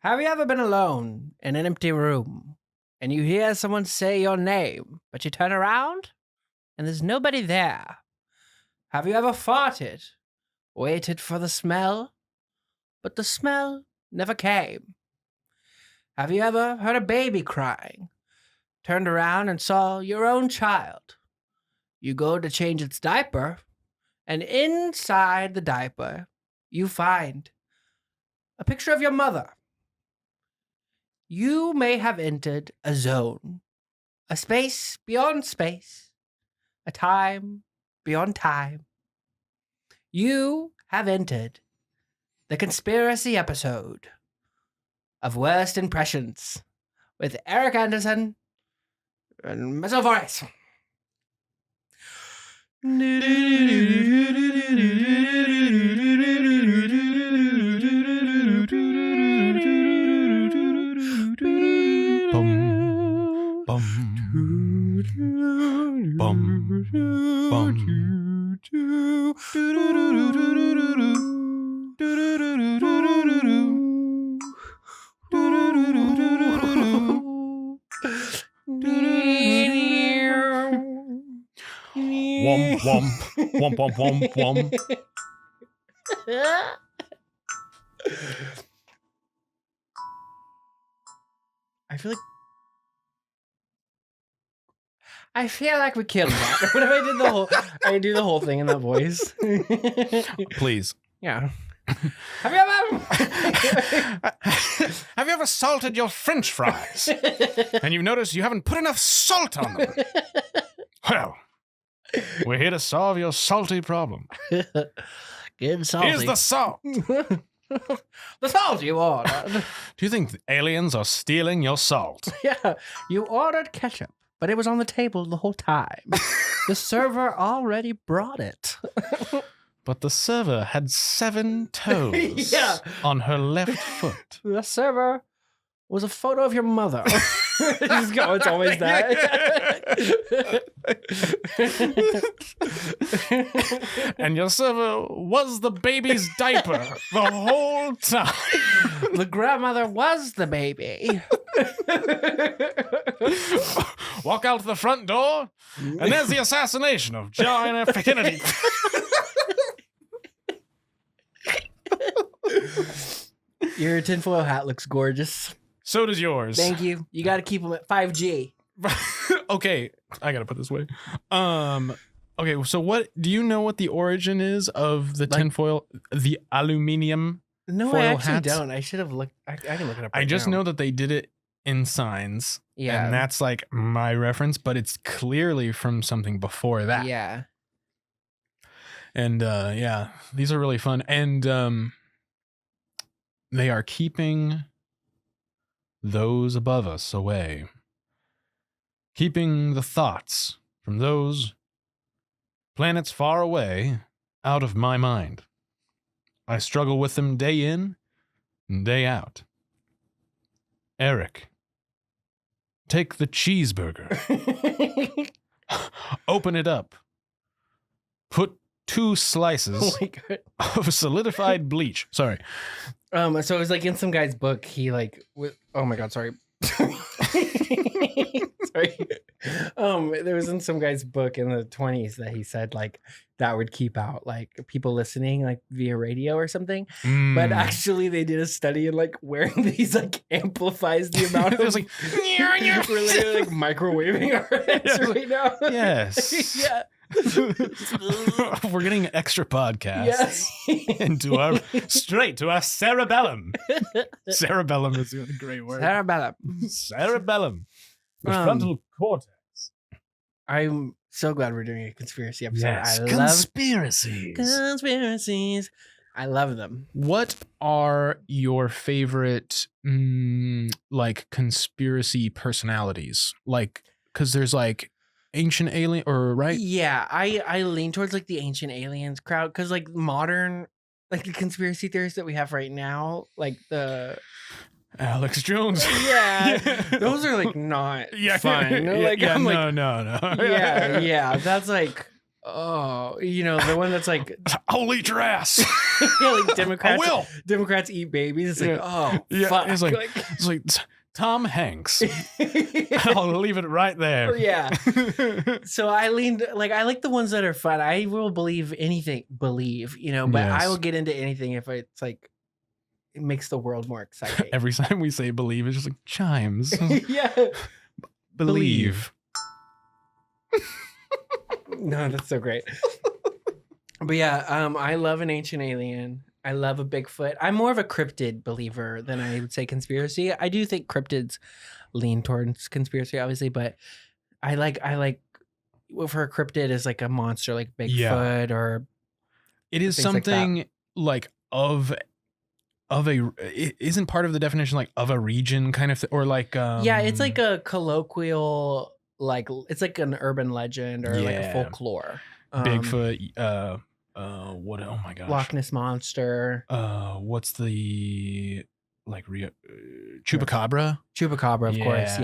Have you ever been alone in an empty room and you hear someone say your name, but you turn around and there's nobody there? Have you ever farted, waited for the smell, but the smell never came? Have you ever heard a baby crying, turned around and saw your own child? You go to change its diaper, and inside the diaper, you find a picture of your mother. You may have entered a zone, a space beyond space, a time beyond time. You have entered the conspiracy episode of Worst Impressions with Eric Anderson and Wimpiverse. Womp womp womp womp womp womp. I feel like we killed that. What if I do the whole thing in that voice? Please. Yeah. Have you ever salted your French fries? And you notice you haven't put enough salt on them. Well, we're here to solve your salty problem. Get salty. Here's the salt. The salt you ordered. Do you think the aliens are stealing your salt? Yeah, you ordered ketchup, but it was on the table the whole time. The server already brought it. But the server had 7 toes on her left foot. The server was a photo of your mother. Just go, it's always that. And your server was the baby's diaper the whole time. The grandmother was the baby. Walk out the front door, and there's the assassination of John F. Kennedy. Your tinfoil hat looks gorgeous. So does yours. Thank you. You got to keep them at 5G. Okay, I gotta put this away. Okay, so what do you know what the origin is of the tinfoil, the aluminium? No, foil I actually hats? don't. I should have looked. I can look it up. I just know that they did it in signs. Yeah, and that's like my reference, but it's clearly from something before that. Yeah, and yeah, these are really fun, and they are keeping those above us away. Keeping the thoughts from those planets far away out of my mind. I struggle with them day in and day out. Eric, take the cheeseburger. Open it up. Put 2 slices of solidified bleach. Sorry. So it was like in some guy's book, he like, oh my God, sorry. Sorry. There was in some guy's book in the 1920s that he said like that would keep out like people listening like via radio or something. But actually they did a study and like wearing these like amplifies the amount of it was like we're literally like microwaving our heads right now. Yes. Yeah. We're getting extra podcasts Yes. into straight to our cerebellum. Cerebellum is a great word. Cerebellum. Cerebellum. The frontal cortex. I'm so glad we're doing a conspiracy episode. Yes, I conspiracies. love conspiracies. I love them. What are your favorite like conspiracy personalities? Like, because there's like ancient alien or right? Yeah, I lean towards like the ancient aliens crowd because like modern like the conspiracy theories that we have right now, like the Alex Jones. Yeah, those are like not fun. No. Yeah, that's like Oh, the one that's like, I'll eat your ass. yeah, like I will. Democrats eat babies. It's like, oh, Yeah, fuck. it's like Tom Hanks. I'll leave it right there. Yeah. So I like the ones that are fun. I will believe anything, but I will Yes. get into anything if it's like, it makes the world more exciting. Every time we say believe, it's just like chimes. Yeah. Believe. No, that's so great. But yeah, I love an ancient alien. I love a Bigfoot. I'm more of a cryptid believer than I would say conspiracy. I do think cryptids lean towards conspiracy, obviously, but I like for a cryptid is like a monster like Bigfoot or it is things like that. something like of it isn't part of the definition like of a region kind of or like yeah, it's like a colloquial, like it's like an urban legend or like a folklore. Bigfoot, what? Oh my gosh, Loch Ness monster. What's the like chupacabra? Chupacabra, of course.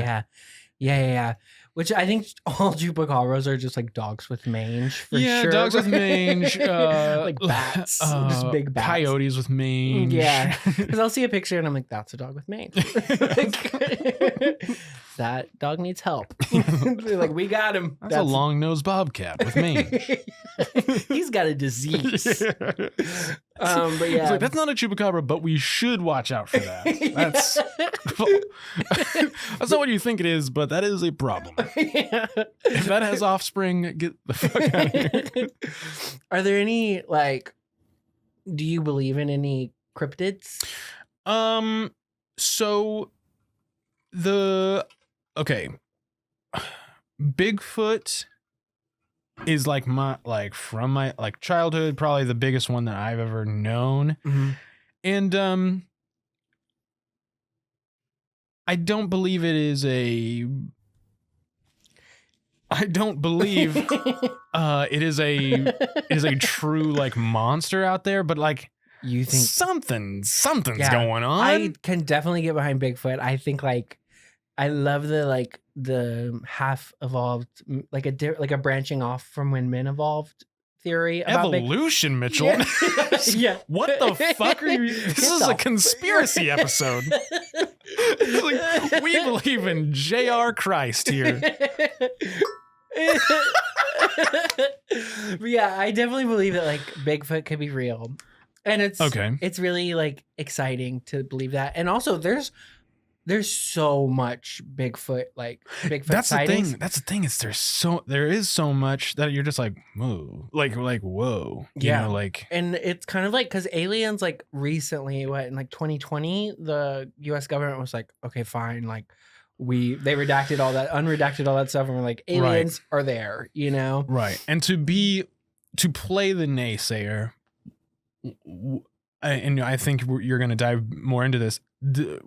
Yeah. Which I think all chupacabras are just like dogs with mange for sure. Dogs with mange. Like bats, just big bats. Coyotes with mange. Yeah, because I'll see a picture and I'm like, that's a dog with mange. That dog needs help. They're like, we got him. That's a long-nosed bobcat with mange. He's got a disease. But yeah, it's like, that's not a chupacabra, but we should watch out for that. That's that's not what you think it is, but that is a problem. Yeah. If that has offspring, get the fuck out of here. Are there any do you believe in any cryptids? So Bigfoot is from my childhood, probably the biggest one that I've ever known. Mm-hmm. And I don't believe it is a it is a true monster out there, but you think something's going on. I can definitely get behind Bigfoot. I think I love the half evolved, like a branching off from when men evolved theory about evolution, Mitchell. Yeah. Yeah. What the fuck are you? This is a conspiracy episode. We believe in J.R. Christ here. But yeah, I definitely believe that Bigfoot could be real. And it's really exciting to believe that. And also there's so much Bigfoot sightings. That's the thing. There is so much that you're just like, whoa. Whoa. Yeah. And it's kind of because aliens recently, in 2020, the US government was like, okay, fine. They unredacted all that stuff, and we're like, aliens are there, Right. And to play the naysayer, and I think you're going to dive more into this.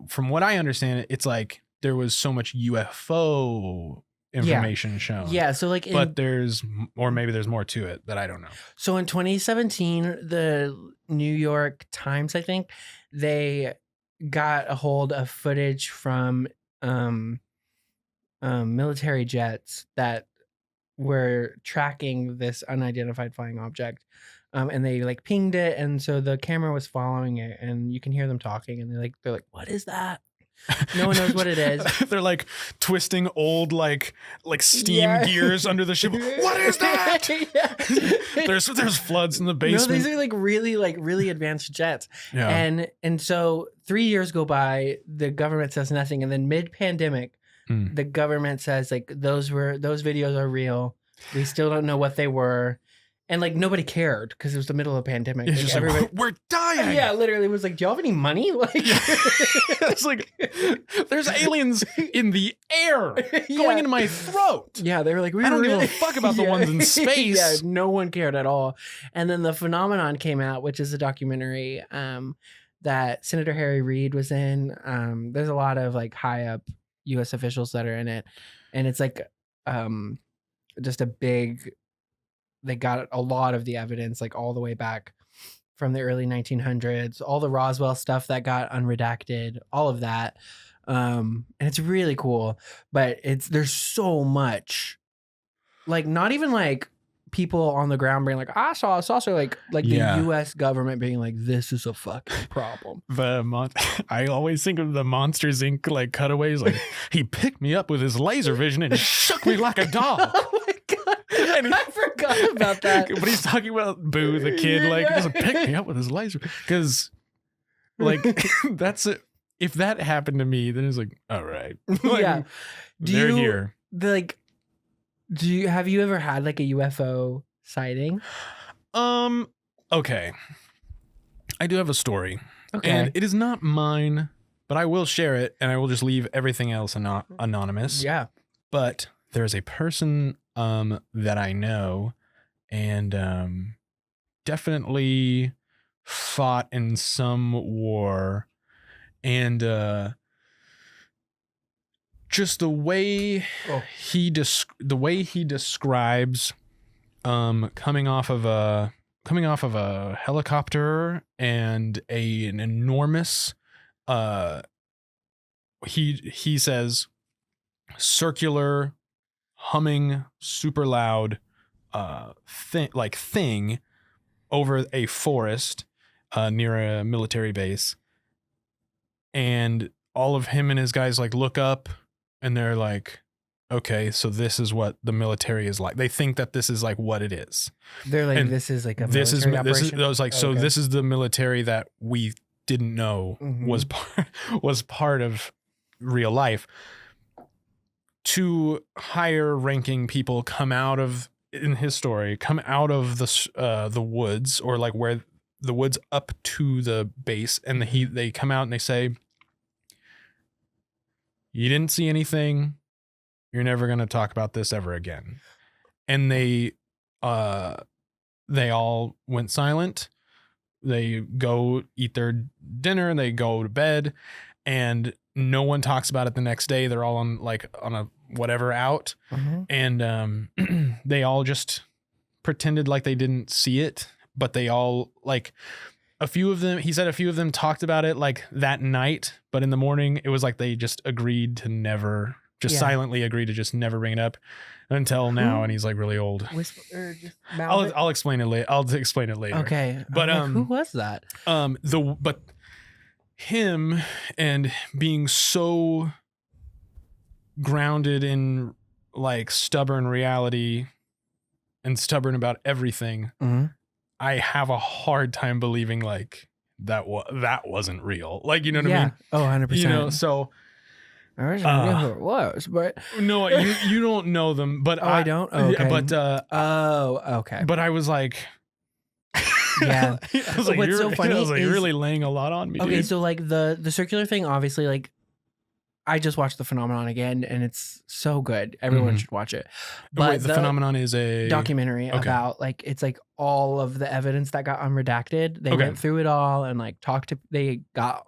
From what I understand, it's there was so much UFO information shown. Yeah. So but there's more to it that I don't know. So in 2017, the New York Times, I think, they got a hold of footage from military jets that were tracking this unidentified flying object. And they pinged it, and so the camera was following it, and you can hear them talking, and they're like, what is that? No one knows what it is. They're twisting old steam gears under the ship. What is that? There's floods in the basement. No, these are really advanced jets. Yeah. And so 3 years go by, the government says nothing, and then mid-pandemic, the government says those videos are real. We still don't know what they were. And nobody cared because it was the middle of a pandemic. It's just everybody, we're dying. Yeah, literally was do y'all have any money? It's there's aliens in the air going into my throat. Yeah, they were I don't give a fuck about the ones in space. Yeah, no one cared at all. And then The Phenomenon came out, which is a documentary that Senator Harry Reid was in. There's a lot of high up U.S. officials that are in it, and it's just a big. They got a lot of the evidence, all the way back from the early 1900s, all the Roswell stuff that got unredacted, all of that. And it's really cool, but there's so much, not even people on the ground being like, I saw. It's also like Yeah. the U.S. government being like, this is a fucking problem. I always think of the Monsters Inc. like cutaways. Like he picked me up with his laser vision and shook me like a dog. Oh my god! And I forgot about that. But he's talking about Boo the kid. Like he doesn't pick me up with his laser because, like, that's it. If that happened to me, then it's like, all right, like, Yeah. they're here. Have you ever had like a UFO sighting? Okay. I do have a story. Okay. And it is not mine, but I will share it and I will just leave everything else anonymous. Yeah. But there's a person that I know and definitely fought in some war, and just the way he describes coming off of a helicopter and an enormous he says circular humming super loud thing over a forest near a military base, and all of him and his guys like look up and they're like, okay, so this is what the military is like. They think that this is like what it is. They're like, And this is like a military operation. I was like, so this is the military that we didn't know was part of real life. Two higher ranking people come out of the woods, or like where the woods up to the base, and they come out and they say, you didn't see anything. You're never going to talk about this ever again. And they all went silent. They go eat their dinner and they go to bed, and no one talks about it the next day. They're all on a whatever out. And they all just pretended like they didn't see it, but they all like he said a few of them talked about it like that night, but in the morning it was like they just agreed to never, silently agreed to just never bring it up until now. And he's like really old. I'll explain it later. Okay. But who was that? But him, and being so grounded in like stubborn reality and stubborn about everything, I have a hard time believing like that wasn't real. Like, you know what I mean? Oh, 100%. You know, so I already knew who it was, but no, you don't know them, but I don't. Oh, okay. But okay. But I was like, yeah. I was like, what's so funny I was like, is, you're really laying a lot on me. Okay, dude. so like the circular thing, obviously, like I just watched The Phenomenon again, and it's so good. Everyone should watch it. But wait, the Phenomenon is a documentary about like, it's like all of the evidence that got unredacted. They went through it all and like they got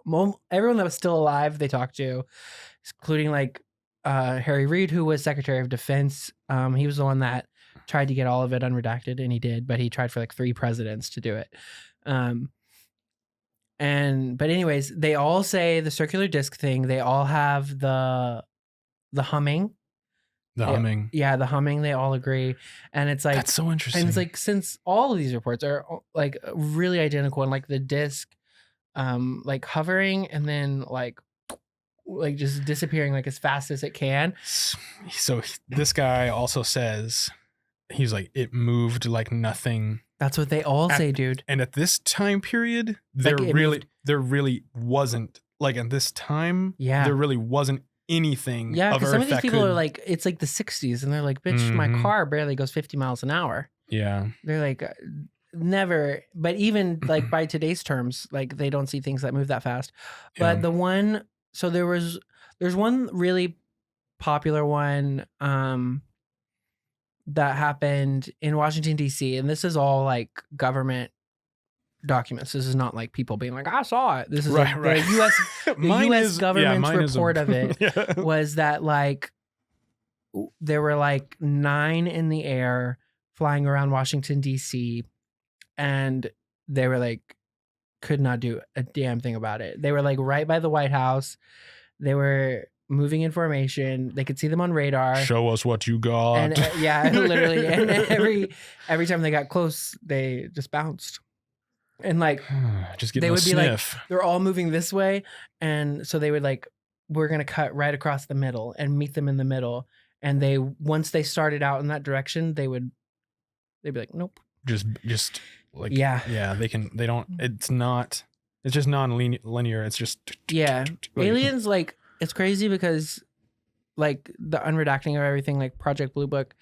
everyone that was still alive. They talked to, including like Harry Reid, who was Secretary of Defense. He was the one that tried to get all of it unredacted, and he did, but he tried for like 3 presidents to do it. But anyways, they all say the circular disc thing. They all have the humming. The humming. Yeah, the humming. They all agree, and it's like, that's so interesting. And it's like, since all of these reports are like really identical, and like the disc, like hovering and then like just disappearing like as fast as it can. So this guy also says, he's like, it moved like nothing. That's what they all say, dude. And at this time period, there really wasn't, like at this time, there really wasn't anything. Yeah, because some of these people are like, it's like the 60s, and they're like, bitch, my car barely goes 50 miles an hour. Yeah. They're like, never. But even like by today's terms, like they don't see things that move that fast. But there's one really popular one that happened in Washington, D.C. And this is all like government documents. This is not like people being like, I saw it. This is the U.S. government's report of it was that like there were like 9 in the air flying around Washington, D.C. And they were like, could not do a damn thing about it. They were like right by the White House. They were moving in formation. They could see them on radar. Show us what you got. And yeah, literally. And every time they got close, they just bounced. And like, just getting they a would be sniff. like, they're all moving this way. And so they would like, we're going to cut right across the middle and meet them in the middle. And they, once they started out in that direction, they'd be like, nope. Just like, yeah, they don't, it's just non-linear. It's just, yeah. Aliens, like, it's crazy because like the unredacting of everything, like Project Blue Book,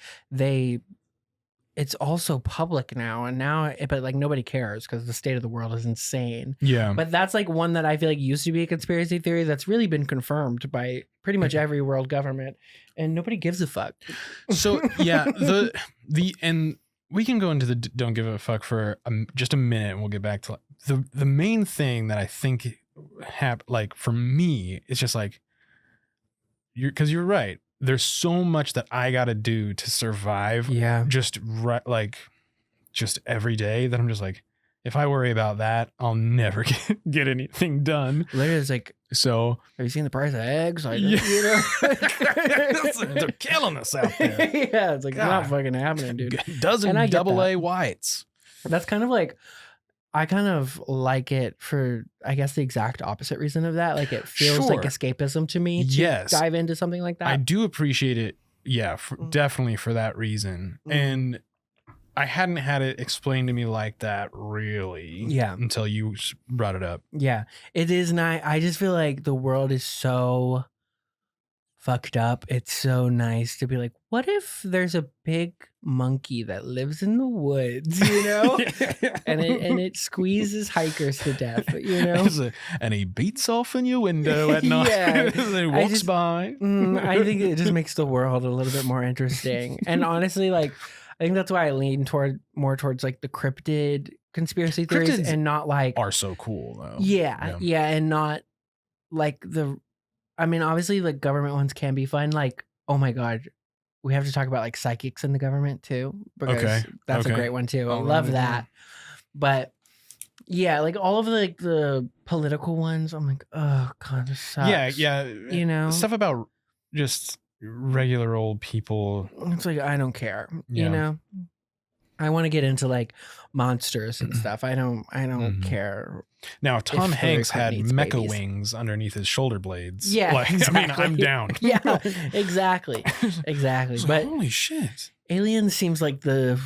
it's also public now. And now, but like nobody cares because the state of the world is insane. Yeah. But that's like one that I feel like used to be a conspiracy theory that's really been confirmed by pretty much every world government, and nobody gives a fuck. So yeah, and we can go into the don't give a fuck for just a minute, and we'll get back to the main thing that I think like for me, it's just like because you're right. There's so much that I got to do to survive. Yeah. Just every day that I'm just like, if I worry about that, I'll never get anything done. Literally, it's like, so have you seen the price of eggs? Like, yeah. you know, they're killing us out there. Yeah, it's like not fucking happening, dude. Dozen AA whites. That's kind of like, I kind of like it for, I guess, the exact opposite reason of that. Like, it feels like escapism to me to dive into something like that. I do appreciate it. Yeah, definitely for that reason. And I hadn't had it explained to me like that really. Yeah. Until you brought it up. Yeah. It is nice. I just feel like the world is so fucked up. It's so nice to be like, what if there's a big monkey that lives in the woods, you know? and it squeezes hikers to death, you know? And he beats off in your window at night. Yeah. And he walks by. I think it just makes the world a little bit more interesting. And honestly, like, I think that's why I lean more towards like the cryptid conspiracy theories and not like are so cool though. Yeah. And not like I mean, obviously like government ones can be fun. Like, oh my God, we have to talk about like psychics in the government too, because that's a great one too. I love that. But yeah, like all of the political ones, I'm like, oh God, this sucks. Yeah. You know, stuff about just regular old people. It's like, I don't care. You know, I want to get into like monsters and stuff. I don't care. Now, if Tom Hanks had mecha wings underneath his shoulder blades, exactly. I mean, I'm down. Yeah, exactly. So, but holy shit, Aliens seems like a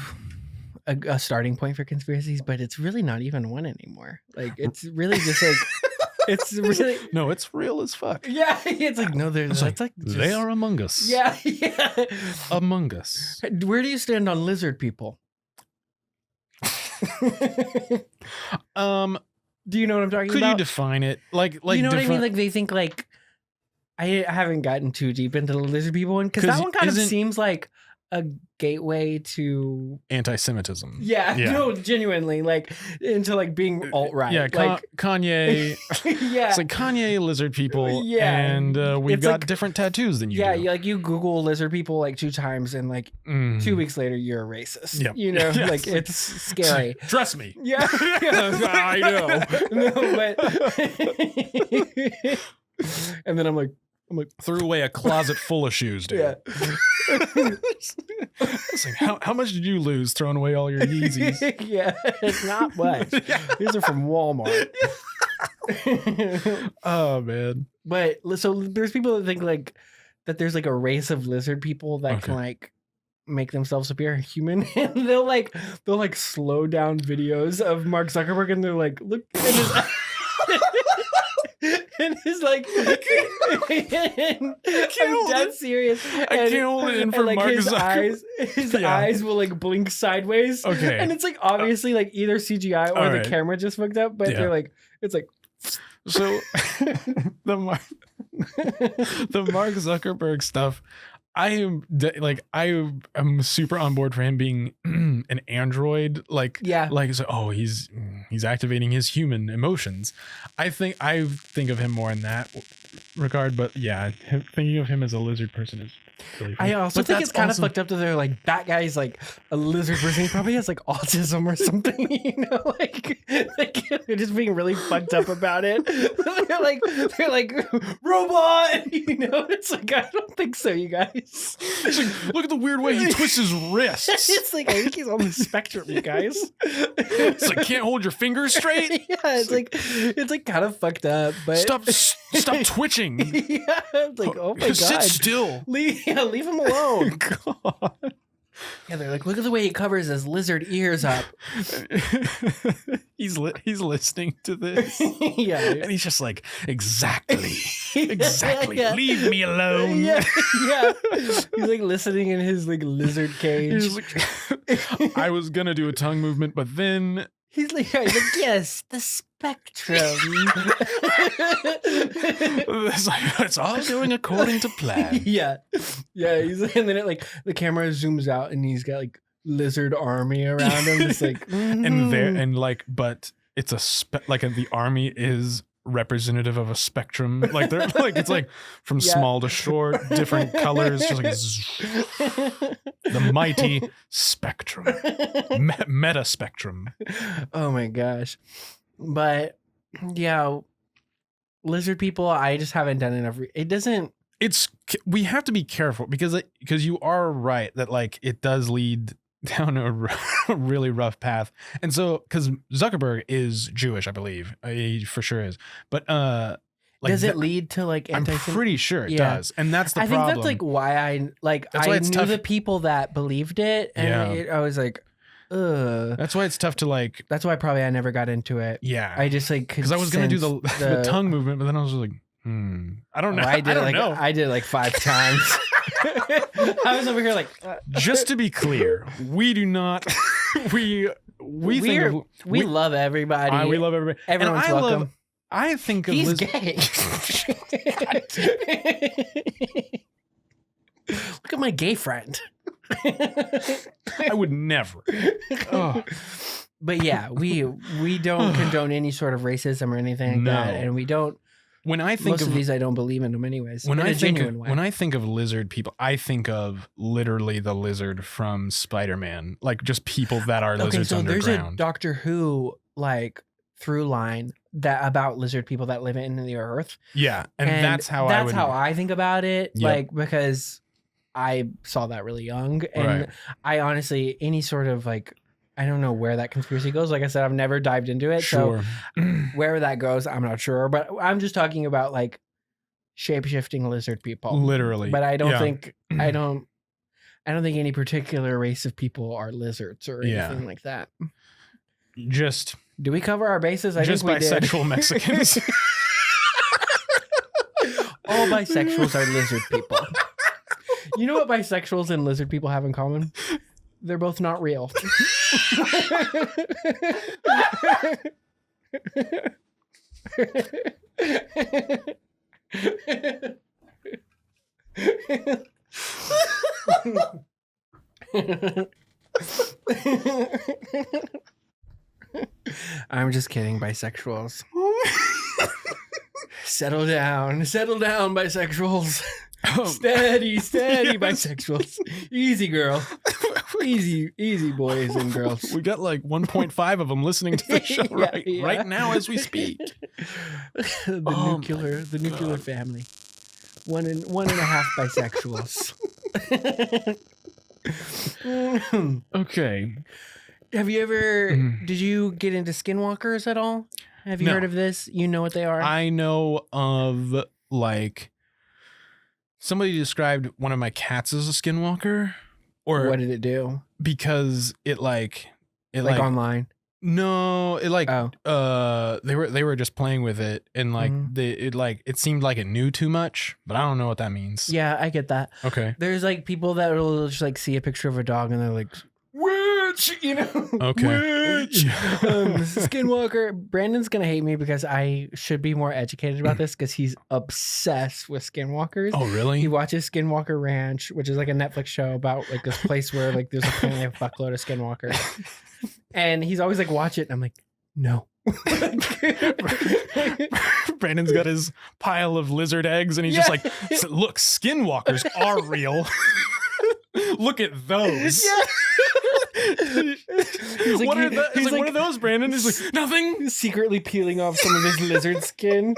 starting point for conspiracies, but it's really not even one anymore. Like, it's really just like. It's really no, it's real as fuck. Yeah, it's like no, there's like just, they are among us. Yeah, among us. Where do you stand on lizard people? Do you know what I'm talking about? Could you define it? Like you know what I mean? Like they think like I haven't gotten too deep into the lizard people one because that one kind of seems like a gateway to anti-Semitism. Yeah, no, genuinely, like into like being alt-right. Yeah, like Kanye. Yeah, it's like Kanye lizard people. Yeah, and we've got like, different tattoos than you. Yeah, do. like you Google lizard people like 2 times, and like 2 weeks later you're a racist. Yep. You know, like it's scary. Trust me. Yeah, I know. No, but and then I'm like. Threw away a closet full of shoes, dude. Yeah. It's like, how much did you lose throwing away all your Yeezys? Yeah, it's not much. These are from Walmart. Oh man. But so there's people that think like that there's like a race of lizard people that can like make themselves appear human, and they'll like slow down videos of Mark Zuckerberg, and they're like, look at his and it's like, I'm dead serious. I can't hold it in for like Mark Zuckerberg. His eyes will like blink sideways. Okay. And it's like obviously like either CGI or the camera just fucked up, but they're like, it's like. So the Mark Zuckerberg stuff, I'm super on board for him being an android. Like, Yeah. like, so, oh, he's activating his human emotions. I think of him more in that regard, but yeah, thinking of him as a lizard person is really funny. I also But think that's it's kind of also- fucked up that they're like, that guy's like a lizard person. He probably has like autism or something, you know, like they're just being really fucked up about it. they're like robot, you know. It's like, I don't think so, you guys. It's like, look at the weird way he twists his wrists. It's like, I think he's on the spectrum, you guys. It's like, can't hold your fingers straight. Yeah, it's like kind of fucked up, but Stop twitching. Yeah, it's like, oh my god, Sit still. leave him alone. God. Yeah, they're like, look at the way he covers his lizard ears up. He's listening to this, Yeah, and he's just like, exactly. Yeah. Leave me alone. Yeah. He's like listening in his like lizard cage. He's like, I was gonna do a tongue movement, but then He's like, yes, the spectrum. it's all going according to plan. Yeah. He's like, and then it like the camera zooms out, and he's got like lizard army around him. It's like, but it's the army is representative of a spectrum. Like they're like, it's like from small to short, different colors, just like the mighty spectrum, meta spectrum. Oh my gosh. But yeah, lizard people, I just haven't done enough. We have to be careful because you are right that like it does lead down a really rough path. And so, because Zuckerberg is Jewish, I believe he for sure is, but does it lead to like I'm pretty sure it does, and that's the I problem. think that's like why I it's knew tough. the people that believed it, and I was like, ugh. That's why it's tough to like. That's why probably I never got into it. Yeah, I just like because I was gonna do the tongue movement, but then I was like, I don't know. I did don't know. I did it like 5 times. I was over here like. Just to be clear, we do not. We love everybody. We love everybody. Everyone's welcome. I think of He's gay. Look at my gay friend. I would never. Oh. But yeah, we don't condone any sort of racism or anything like that, and we don't. When I think most of these, I don't believe in them anyways. When I think of lizard people, I think of literally the lizard from Spider-Man, like just people that are lizards underground. There's a Doctor Who like through line that about lizard people that live in the earth. Yeah, and that's how I think about it. Yep. Like because I saw that really young, and I honestly any sort of like. I don't know where that conspiracy goes. Like I said, I've never dived into it. Sure. So where that goes, I'm not sure. But I'm just talking about like shape-shifting lizard people. Literally. But I don't think I don't think any particular race of people are lizards or anything like that. Just do we cover our bases? I just think we bisexual did. Mexicans. All bisexuals are lizard people. You know what bisexuals and lizard people have in common? They're both not real. I'm just kidding, bisexuals. Settle down, bisexuals. Steady, bisexuals. Easy, girl. Easy, boys and girls. We got like 1.5 of them listeing to the show right now as we speak. The nuclear family. One and a half bisexuals. Okay. Have you ever? Did you get into skinwalkers at all? Have you heard of this? You know what they are? I know of like. Somebody described one of my cats as a skinwalker. Or what did it do? Because it like online. No, it like they were just playing with it and like it seemed like it knew too much, but I don't know what that means. Yeah, I get that. Okay. There's like people that will just like see a picture of a dog and they're like, where witch, you know. Okay. Witch. Skinwalker. Brandon's gonna hate me because I should be more educated about this because he's obsessed with skinwalkers. Oh, really? He watches Skinwalker Ranch, which is like a Netflix show about like this place where like there's apparently a fuckload of skinwalkers. And he's always like, watch it. And I'm like, no. Brandon's got his pile of lizard eggs and he's just like, look, skinwalkers are real. Look at those. Yeah. He's like, what are those, Brandon? He's like, nothing. Secretly peeling off some of his lizard skin.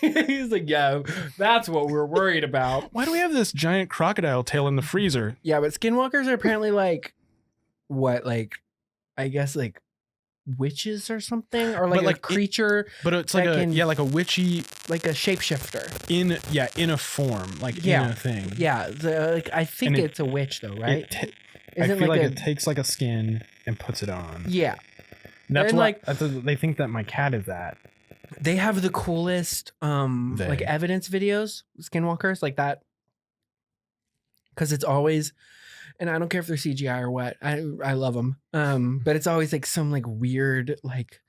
He's like, yeah, that's what we're worried about. Why do we have this giant crocodile tail in the freezer? Yeah, but skinwalkers are apparently like, what, like, I guess like witches or something, or like, like a creature, but it's like like a witchy, like a shapeshifter in a form, like yeah. in a thing. Yeah, like I think it's a witch though, right? I feel like it takes like a skin and puts it on. Yeah, That's and what they think that my cat is that. they have the coolest like evidence videos, skinwalkers like that, because it's always. And I don't care if they're CGI or what. I love them. But it's always like some like weird like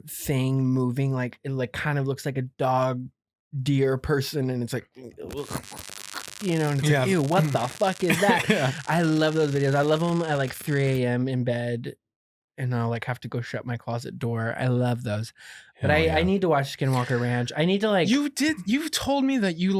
thing moving, like it like kind of looks like a dog, deer person, and it's like, you know, and it's like, ew, what the fuck is that? Yeah. I love those videos. I love them at like 3 a.m. in bed, and I'll like have to go shut my closet door. I love those. But I need to watch Skinwalker Ranch. I need to like. You told me that you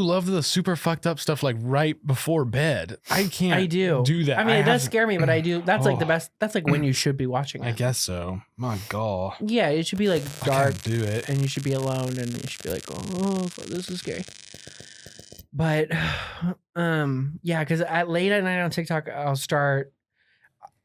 love the super fucked up stuff like right before bed. I can't. I do that. I mean, it does scare me, but I do. That's like the best. That's like when you should be watching it. I guess so. My God. Yeah, it should be like dark. I can't do it. And you should be alone, and you should be like, oh, this is scary. But, yeah, because late at night on TikTok,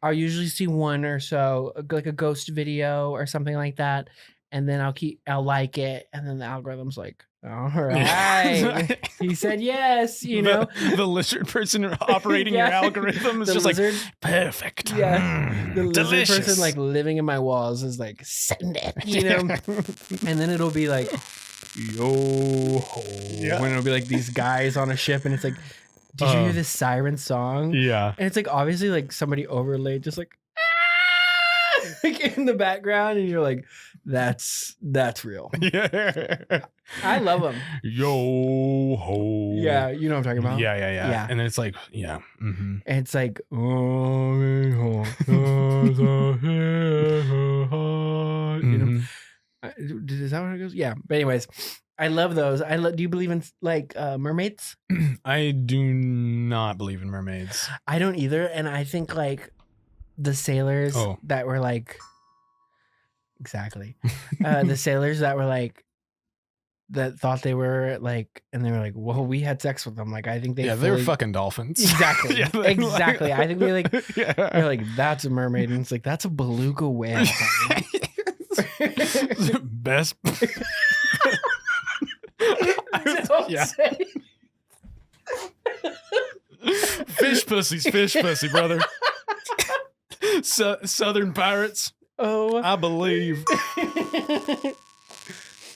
I'll usually see one or so, like a ghost video or something like that, and then I'll like it, and then the algorithm's like, all right, he said yes, you know. The lizard person operating your algorithm is just lizard, like perfect. Yeah, the lizard delicious. person like living in my walls is like send it, you know. And then it'll be like, yo ho, when it'll be like these guys on a ship, and it's like, did you hear this siren song? Yeah, and it's like obviously like somebody overlaid just like, like in the background, and you're like, that's real. Yeah, I love them. Yo ho. Yeah, you know what I'm talking about. Yeah. And it's like, yeah. Mm-hmm. And it's like, you know, is that what it goes? Yeah. But anyways, I love those. Do you believe in like mermaids? I do not believe in mermaids. I don't either. And I think like the sailors that were like, exactly. The sailors that were like, that thought they were like, and they were like, well, we had sex with them. Like, I think they they were fucking dolphins. Exactly. Exactly. I think they like, they're like, yeah. that's a mermaid. And it's like, that's a beluga whale. Best. Yeah. Fish pussy, brother. Southern pirates. Oh, I believe.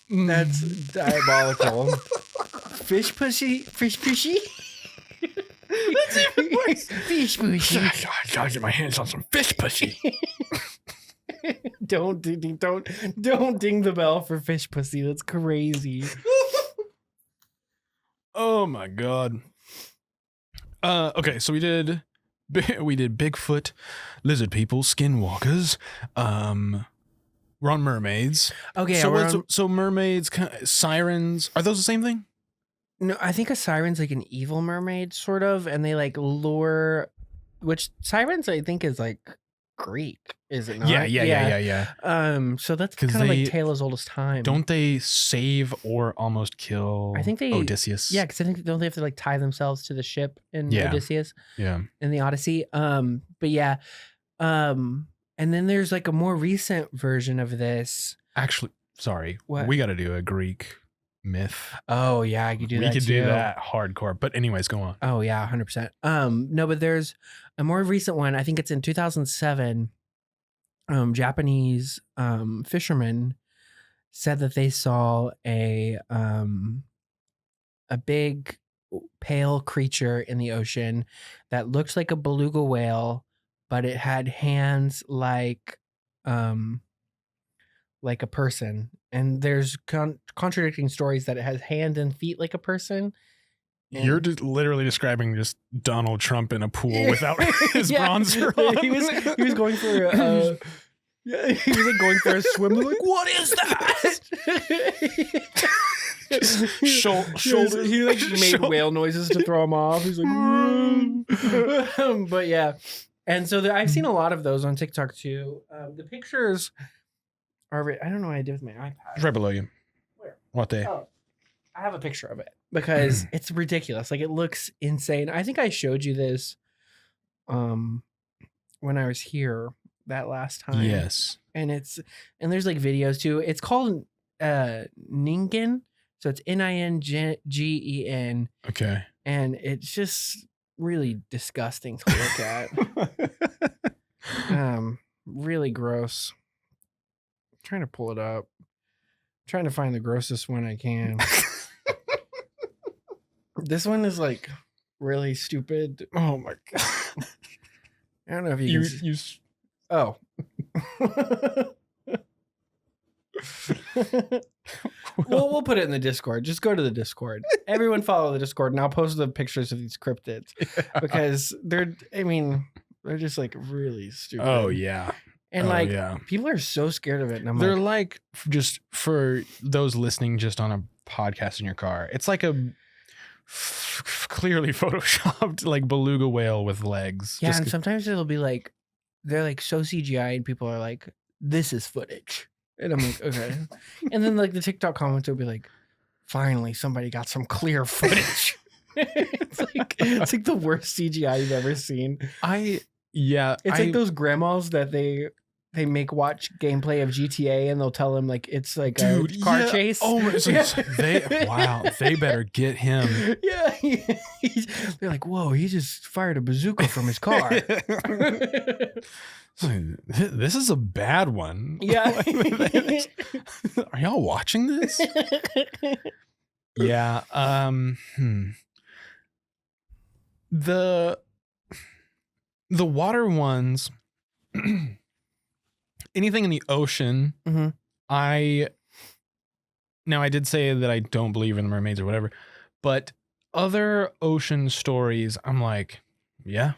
That's diabolical. Fish pussy. That's even worse. Fish pussy. Gotta get my hands on some fish pussy. Don't ding the bell for fish pussy. That's crazy. Oh my God. Okay, so we did Bigfoot, lizard people, skinwalkers. We're on mermaids. Okay, so mermaids, sirens, are those the same thing? No, I think a siren's like an evil mermaid, sort of, and they like lure. Which sirens I think is like Greek, is it not? Yeah. So that's kind of like tale as old as time. Don't they save or almost kill? I think Odysseus. Yeah, because I think don't they have to like tie themselves to the ship in Odysseus? Yeah. In the Odyssey. But yeah. And then there's like a more recent version of this. Actually, sorry. What? We got to do a Greek myth. Oh yeah, I could do that. We could do that hardcore. But anyways, go on. Oh yeah, 100%. No, but there's a more recent one. I think it's in 2007. Japanese fishermen said that they saw a big pale creature in the ocean that looked like a beluga whale, but it had hands like a person. And there's contradicting stories that it has hands and feet like a person. You're just literally describing just Donald Trump in a pool without his bronzer on. He was going for a he was like going for a swim. They're like, what is that? Shoulder. He like made whale noises to throw him off. He's like, but yeah. And so I've seen a lot of those on TikTok too. The pictures are, I don't know what I did with my iPad. It's right below you. Where? What day? Oh, I have a picture of it because it's ridiculous. Like, it looks insane. I think I showed you this when I was here that last time. Yes. And there's like videos too. It's called Ningen. So it'sNingen. Okay. And it's just really disgusting to look at. Really gross. I'm trying to pull it up. I'm trying to find the grossest one I can. This one is like really stupid. Oh my god. I don't know if you can oh. We'll put it in the Discord. Just go to the Discord. Everyone follow the Discord, and I'll post the pictures of these cryptids because they're just like really stupid. Oh yeah. And people are so scared of it. And they're like, just for those listening just on a podcast in your car, it's like a clearly photoshopped like beluga whale with legs. Yeah, and sometimes it'll be like, they're like so CGI and people are like, this is footage. And I'm like, okay. And then like the TikTok comments will be like, finally somebody got some clear footage. It's like the worst CGI you've ever seen. It's like those grandmas that they make watch gameplay of GTA and they'll tell them like it's like a car chase. Oh, they better get him. Yeah. They're like, whoa, he just fired a bazooka from his car. This is a bad one. Yeah. Are y'all watching this? Yeah. The water ones, anything in the ocean, mm-hmm. I did say that I don't believe in the mermaids or whatever, but other ocean stories, I'm like, yeah,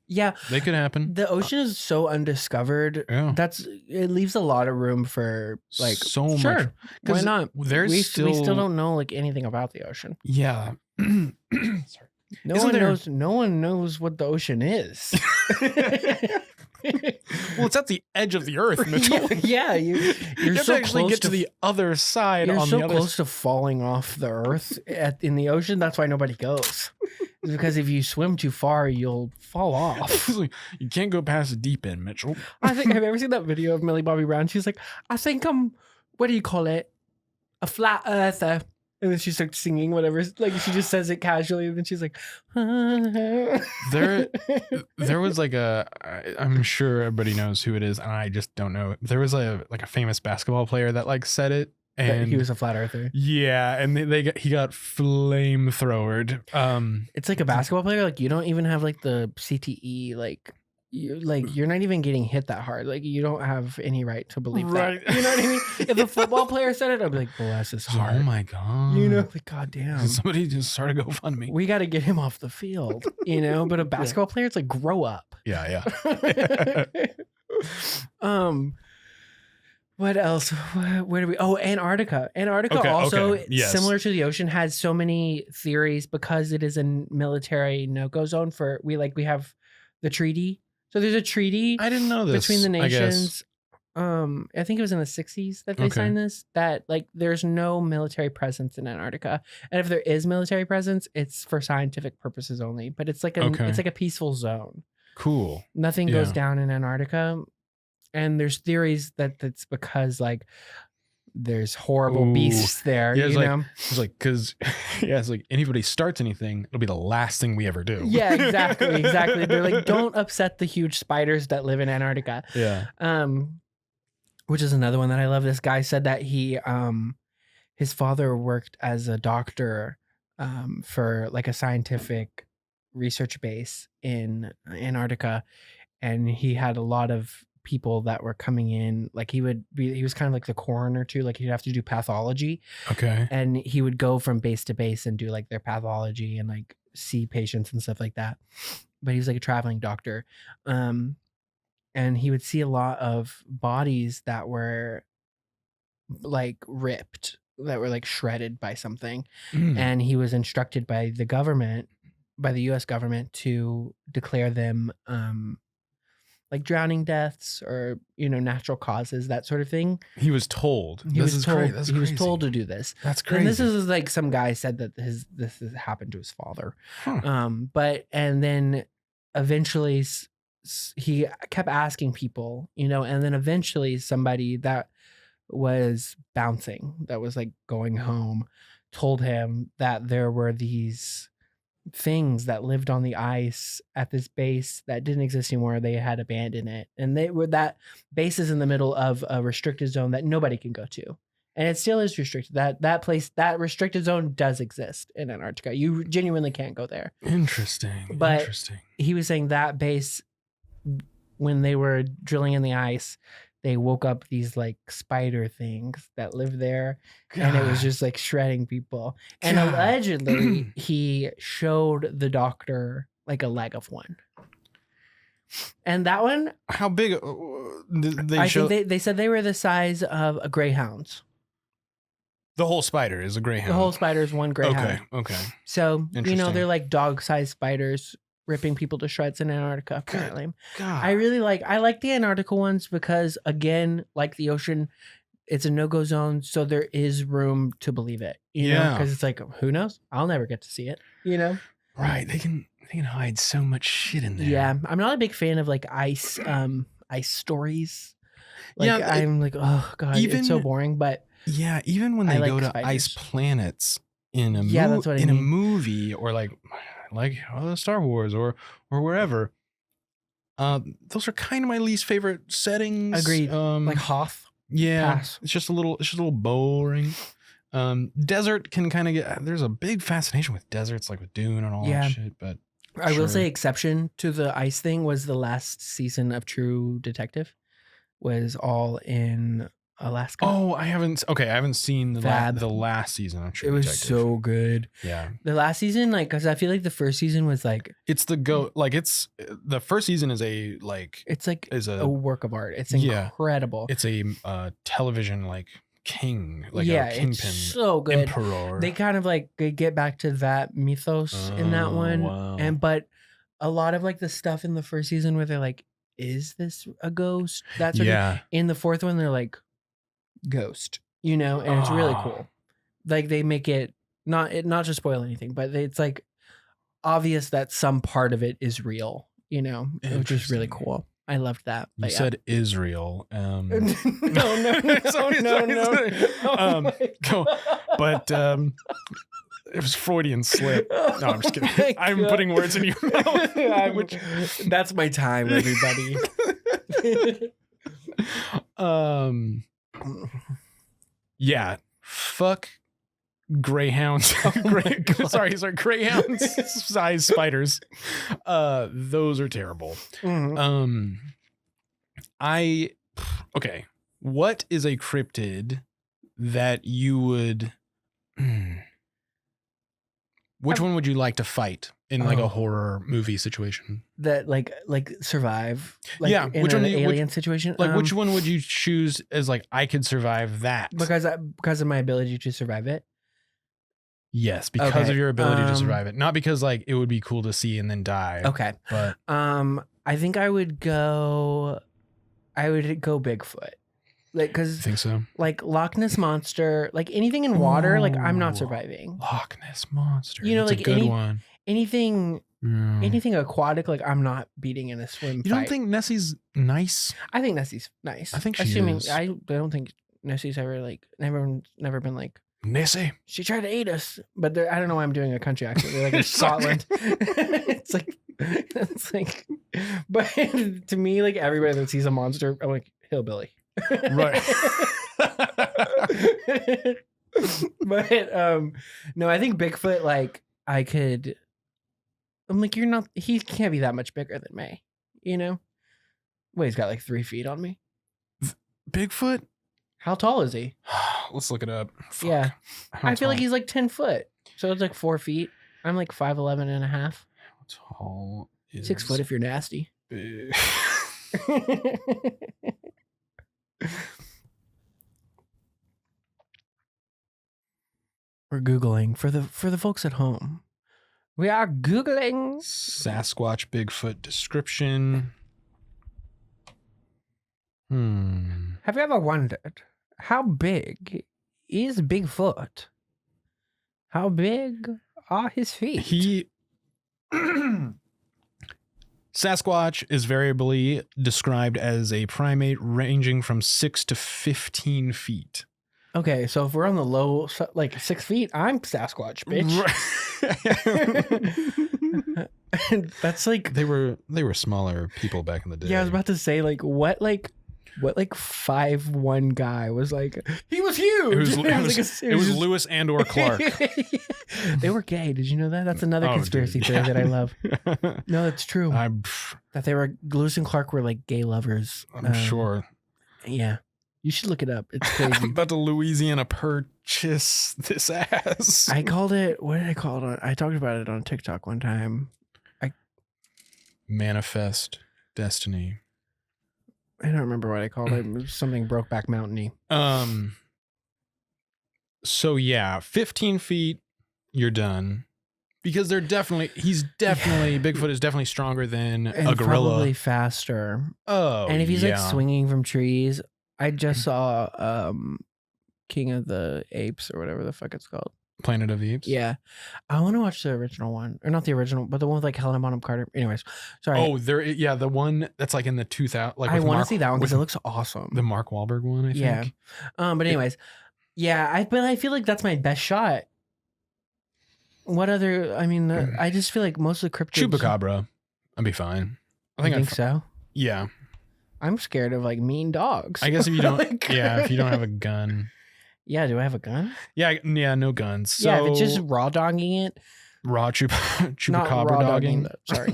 they could happen. The ocean is so undiscovered. Yeah. It leaves a lot of room for like so much. Why not? We still don't know like anything about the ocean. Yeah. Sorry. No one knows what the ocean is. Well, it's at the edge of the earth, Mitchell. Yeah, you're have so to actually close get to the other side. You're on so the other close to falling off the earth in the ocean. That's why nobody goes. It's because if you swim too far, you'll fall off. You can't go past the deep end, Mitchell. Have you ever seen that video of Millie Bobby Brown? She's like, I think I'm, what do you call it? A flat earther. And then she starts singing whatever. Like she just says it casually, and then she's like, there was like I'm sure everybody knows who it is, and I just don't know. There was a famous basketball player that like said it, and he was a flat earther. Yeah, and he got flamethrowered. It's like a basketball player. Like you don't even have like the CTE. You're not even getting hit that hard. Like you don't have any right to believe that. You know what I mean? If a football player said it, I'd be like, bless his heart. Oh my god. You know, like goddamn. Somebody just started GoFundMe. We got to get him off the field. You know, but a basketball player, it's like grow up. Yeah. What else? Where do we? Oh, Antarctica. Antarctica also similar to the ocean has so many theories because it is a military no-go zone for we have the treaty. So there's a treaty. I didn't know this between the nations. I think it was in the 60s that they signed this. That there's no military presence in Antarctica, and if there is military presence, it's for scientific purposes only. But it's like a peaceful zone. Cool. Nothing goes down in Antarctica, and there's theories that that's because there's horrible beasts there. Yeah, you know? It's like, because, it's like anybody starts anything, it'll be the last thing we ever do. Yeah, exactly. They're like, don't upset the huge spiders that live in Antarctica. Yeah. Which is another one that I love. This guy said that his father worked as a doctor for a scientific research base in Antarctica. and he had a lot of people that were coming in. Like he was kind of like the coroner too. Like he'd have to do pathology, Okay. and he would go from base to base and do like their pathology and like see patients and stuff like that. But he was like a traveling doctor, and he would see a lot of bodies that were like ripped, that were like shredded by something. And he was instructed by the government, by the US government, to declare them like drowning deaths or natural causes, that sort of thing. He was told. He was told. That's he was crazy. told to do this. That's crazy. And this is like some guy said that this has happened to his father. Huh. But and then eventually he kept asking people, and then eventually somebody that was bouncing, that was like going home, told him that there were these things that lived on the ice at this base that didn't exist anymore. They had abandoned it, and that base is in the middle of a restricted zone that nobody can go to, and it still is restricted. That restricted zone does exist in Antarctica. You genuinely can't go there. Interesting. But he was saying that base, when they were drilling in the ice, they woke up these like spider things that lived there, and it was just like shredding people. And allegedly he showed the doctor like a leg of one. And that one, how big? I think they said they were the size of a greyhound. The whole spider is a greyhound. The whole spider is one greyhound. Okay. So Interesting. they're like dog-sized spiders ripping people to shreds in Antarctica, apparently. God. I like the Antarctica ones because, again, like the ocean, it's a no-go zone, so there is room to believe it. You know, because it's like, who knows? I'll never get to see it. Right? They can hide so much shit in there. Yeah, I'm not a big fan of like ice stories. Like, Yeah, I'm like, oh god, it's so boring. But yeah, even when they like go to spiders. Ice planets in a that's what I in a mean. movie, or like Star Wars or wherever. Those are kind of my least favorite settings. Agreed. Like Hoth. Yeah, Pass. it's just a little boring. Desert can kind of get. There's a big fascination with deserts, like with Dune and all that shit. But I will say, exception to the ice thing was the last season of True Detective, was all in Alaska. Oh, I haven't seen the last season of True It Detective. was so good. Yeah. The last season, like, because I feel like the first season was like, it's the first season is a work of art. It's incredible. It's a television like king, like a kingpin, it's so good. emperor. They kind of like get back to that mythos in that one. Wow. But a lot of like the stuff in the first season where they're like, is this a ghost? That's in the fourth one, they're like, ghost, and it's really cool. Like they make it not to spoil anything, but it's like obvious that some part of it is real, which is really cool. I loved that. You said Israel. No. But it was Freudian slip. No, I'm just kidding. I'm putting words in your mouth. That's my time, everybody. Yeah. Fuck greyhounds. Sorry, greyhounds size spiders. Those are terrible. Mm-hmm. Okay. What is a cryptid that you would which one would you like to fight in like a horror movie situation? That like survive? Like, yeah, in an alien situation? Like which one would you choose as like I could survive that? Because of my ability to survive it? Yes, because of your ability to survive it. Not because like it would be cool to see and then die. Okay. But I think I would go Bigfoot. Like, cause I think so. Like Loch Ness Monster, like anything in water, like I'm not surviving. Loch Ness Monster. That's like a good one. Anything aquatic, like I'm not beating in a swim fight. You don't think Nessie's nice? I think Nessie's nice. I think she is. I don't think Nessie's ever like never been like, Nessie. She tried to eat us, but I don't know why I'm doing a country accent. They're like in Scotland. It's like, but to me, like everybody that sees a monster, I'm like hillbilly. Right. But no, I think Bigfoot, like I'm like, he can't be that much bigger than me, Wait, he's got like 3 feet on me. Bigfoot? How tall is he? Let's look it up. Fuck. Yeah. How I feel like tall- he's like 10 foot. So it's like 4 feet. I'm like 5'11" and a half. How tall is 6 foot if you're nasty. big? We're Googling for the folks at home. We are Googling. Sasquatch Bigfoot description. Have you ever wondered how big is Bigfoot? How big are his feet? Sasquatch is variably described as a primate ranging from 6 to 15 feet. Okay, so if we're on the low, like 6 feet, I'm Sasquatch, bitch. That's like They were smaller people back in the day. yeah. I was about to say what 5'1" guy was like. He was huge. It was Lewis and or Clark. They were gay. Did you know that? That's another conspiracy theory that I love. No, it's true. That they were Lewis and Clark were like gay lovers. I'm sure. Yeah, you should look it up. It's crazy. I'm about to Louisiana purchase this ass. I called it. What did I call it? I talked about it on TikTok one time. Manifest destiny. I don't remember what I called it. It was something Brokeback Mountain-y. So yeah, 15 feet, you're done. Because Bigfoot is definitely stronger than And a gorilla. probably faster. Oh, And if he's like yeah. swinging from trees, I just saw King of the Apes or whatever the fuck it's called. Planet of the Apes. Yeah, I want to watch the original one, or not the original, but the one with like Helena Bonham Carter. Anyways, sorry. Oh, the one that's like in the 2000. Like I with want to Mark- see that one because with it looks awesome. the Mark Wahlberg one. I think. Yeah. But anyways, yeah. I feel like that's my best shot. What other? I mean, I just feel like most of the cryptids. Chupacabra. I'd be fine. I I think. think so. Yeah. I'm scared of like mean dogs. I guess if you don't. Like- if you don't have a gun. Yeah. Do I have a gun? Yeah. No guns. So Yeah. If it's just raw dogging it. raw Not chupacabra raw dogging. Sorry.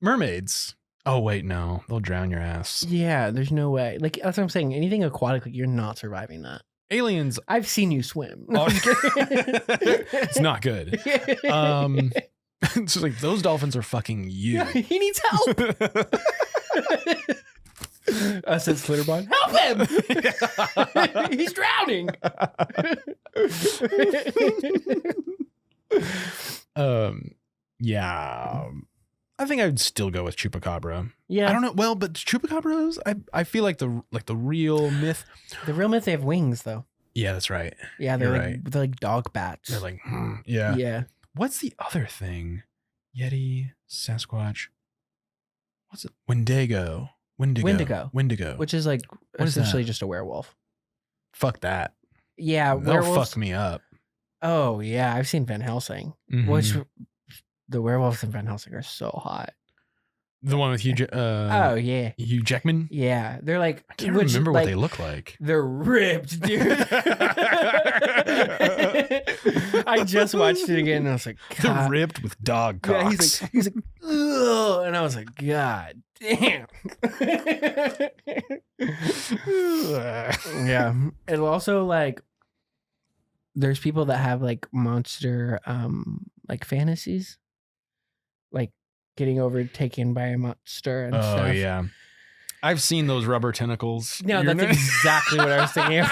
Mermaids. Oh wait, no, they'll drown your ass. Yeah. There's no way. Like that's what I'm saying. Anything aquatic, like, you're not surviving that. Aliens. I've seen you swim. Oh, it's not good. It's just like those dolphins are fucking you. He needs help. Us at Slitterbond. Help him! He's drowning. Yeah. I think I would still go with chupacabra. Yeah. I don't know. Well, but chupacabras, I feel like the real myth. The real myth, they have wings though. Yeah, that's right. Yeah, they're You're like right. they're like dog bats. They're like, yeah. Yeah. What's the other thing? Yeti, Sasquatch. What's it? Wendigo. Wendigo. Which is like What is essentially that? just a werewolf. Fuck that. Yeah, They'll werewolves. fuck me up. Oh yeah, I've seen Van Helsing. Mhm. Which the werewolves in Van Helsing are so hot. The one with Hugh Oh yeah. Hugh Jackman? Yeah. They're like I can't remember what they look like. They're ripped, dude. I just watched it again and I was like, They're God. ripped with dog Yeah, cocks. he's like, ugh, and I was like, God damn. Yeah. It'll also like, there's people that have like monster, like fantasies, like getting overtaken by a monster and Oh stuff. yeah. I've seen those rubber tentacles. No, You're that's not- exactly what I was thinking of.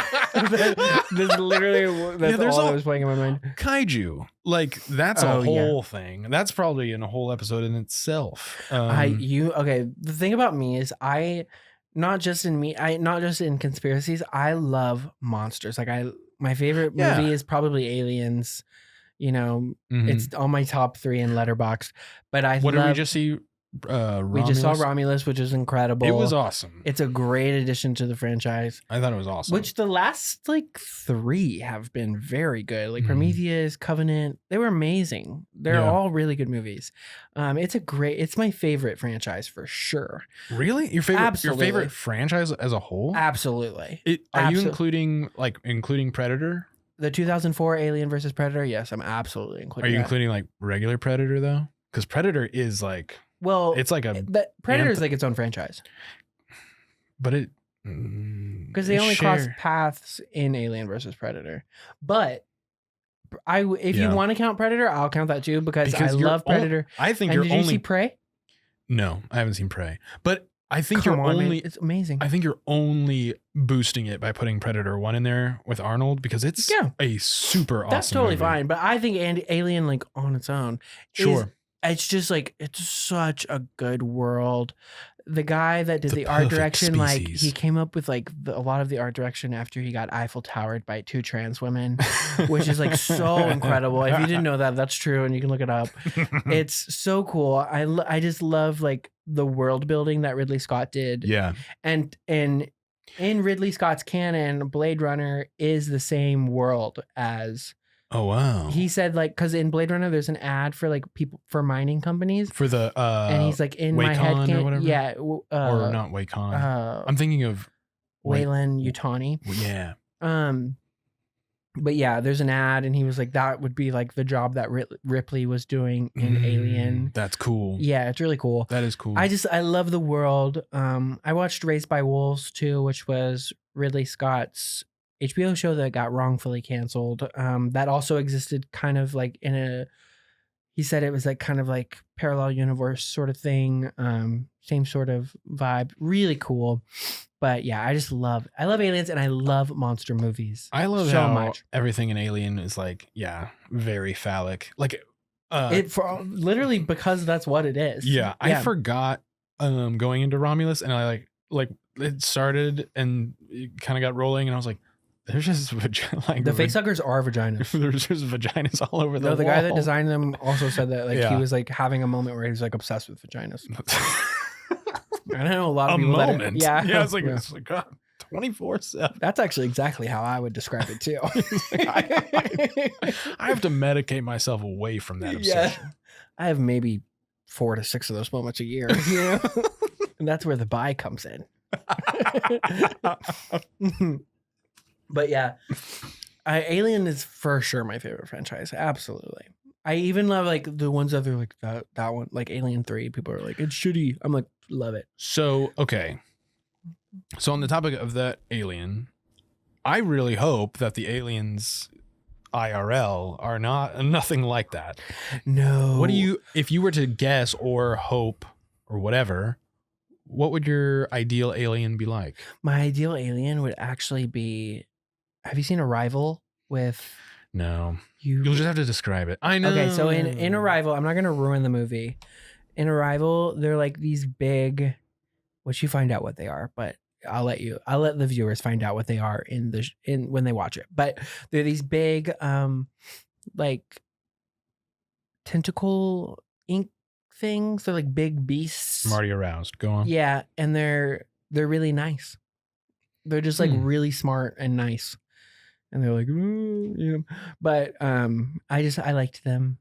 That's literally there's all that all- was playing in my mind. Kaiju. Like that's Oh, a yeah. whole thing. That's probably in a whole episode in itself. Okay. The thing about me is not just in conspiracies. I love monsters. Like my favorite Yeah. movie is probably Aliens. You know, Mhm. it's on my top 3 in Letterboxd. But What did we just see? We just saw Romulus, which is incredible. It was awesome. It's a great addition to the franchise. I thought it was awesome. Which the last like 3 have been very good. Like Mhm. Prometheus, Covenant, they were amazing. They're Yeah. all really good movies. It's my favorite franchise for sure. Really? Your favorite Absolutely. franchise as a whole? Absolutely. Are you Absol- including Predator? The 2004 Alien versus Predator, yes, I'm absolutely including Are you that. including like regular Predator though? Because Predator is like Well, It's like that Predator is like its own franchise but it because they only cross paths in Alien versus Predator. But if you want to count Predator, I'll count that too because I love Predator. I think and did you see Prey? No, I haven't seen Prey. But I think it's amazing. I think you're only boosting it by putting Predator 1 in there with Arnold because it's a super awesome That's totally movie. fine. But I think Alien, like on its own, it's just like it's such a good world. The guy that did the art direction, like he came up with like a lot of the art direction after he got Eiffel Towered by 2 trans women, which is like so incredible. If you didn't know that, that's true, and you can look it up. It's so cool. I just love like the world building that Ridley Scott did. Yeah, and in Ridley Scott's canon, Blade Runner is the same world as. Oh wow! He said like because in Blade Runner there's an ad for like people for mining companies for the and he's like in Wacom my head or whatever. Yeah, or not Wacom. I'm thinking of Wayland Yutani. Yeah. But yeah, there's an ad and he was like that would be like the job that Ripley was doing in Alien. That's cool. Yeah, it's really cool. That is cool. I love the world. I watched Raised by Wolves too, which was Ridley Scott's HBO show that got wrongfully canceled. That also existed kind of like he said it was like kind of like parallel universe sort of thing. Same sort of vibe. Really cool. But yeah, I love aliens and I love monster movies. I love so how much. Everything in Alien is like, very phallic. Like literally because that's what it is. Yeah. I forgot going into Romulus and I like it started and it kind of got rolling and I was like, there's just like the facehuggers are vaginas. There's just vaginas all over the wall. The guy that designed them also said that like he was like having a moment where he was like obsessed with vaginas. I know a lot of people moment. It's like 24/7. That's actually exactly how I would describe it too. I have to medicate myself away from that obsession. Yeah. I have maybe 4 to 6 of those moments a year, you know? And that's where the bi comes in. But yeah, Alien is for sure my favorite franchise. Absolutely. I even love like the ones that are like that one, like Alien 3. People are like, it's shitty. I'm like, love it. So, okay. So on the topic of that Alien, I really hope that the aliens IRL are nothing like that. No. What do you, if you were to guess or hope or whatever, what would your ideal alien be like? My ideal alien would actually be, have you seen Arrival with? No. You'll just have to describe it. I know. Okay, so in Arrival, I'm not going to ruin the movie. In Arrival, they're like these big, which you find out what they are, but I'll let the viewers find out what they are when they watch it. But they're these big, like tentacle ink things. They're like big beasts. I'm already aroused. Go on. Yeah, and they're really nice. They're just like really smart and nice. And they're like, you know, but I liked them.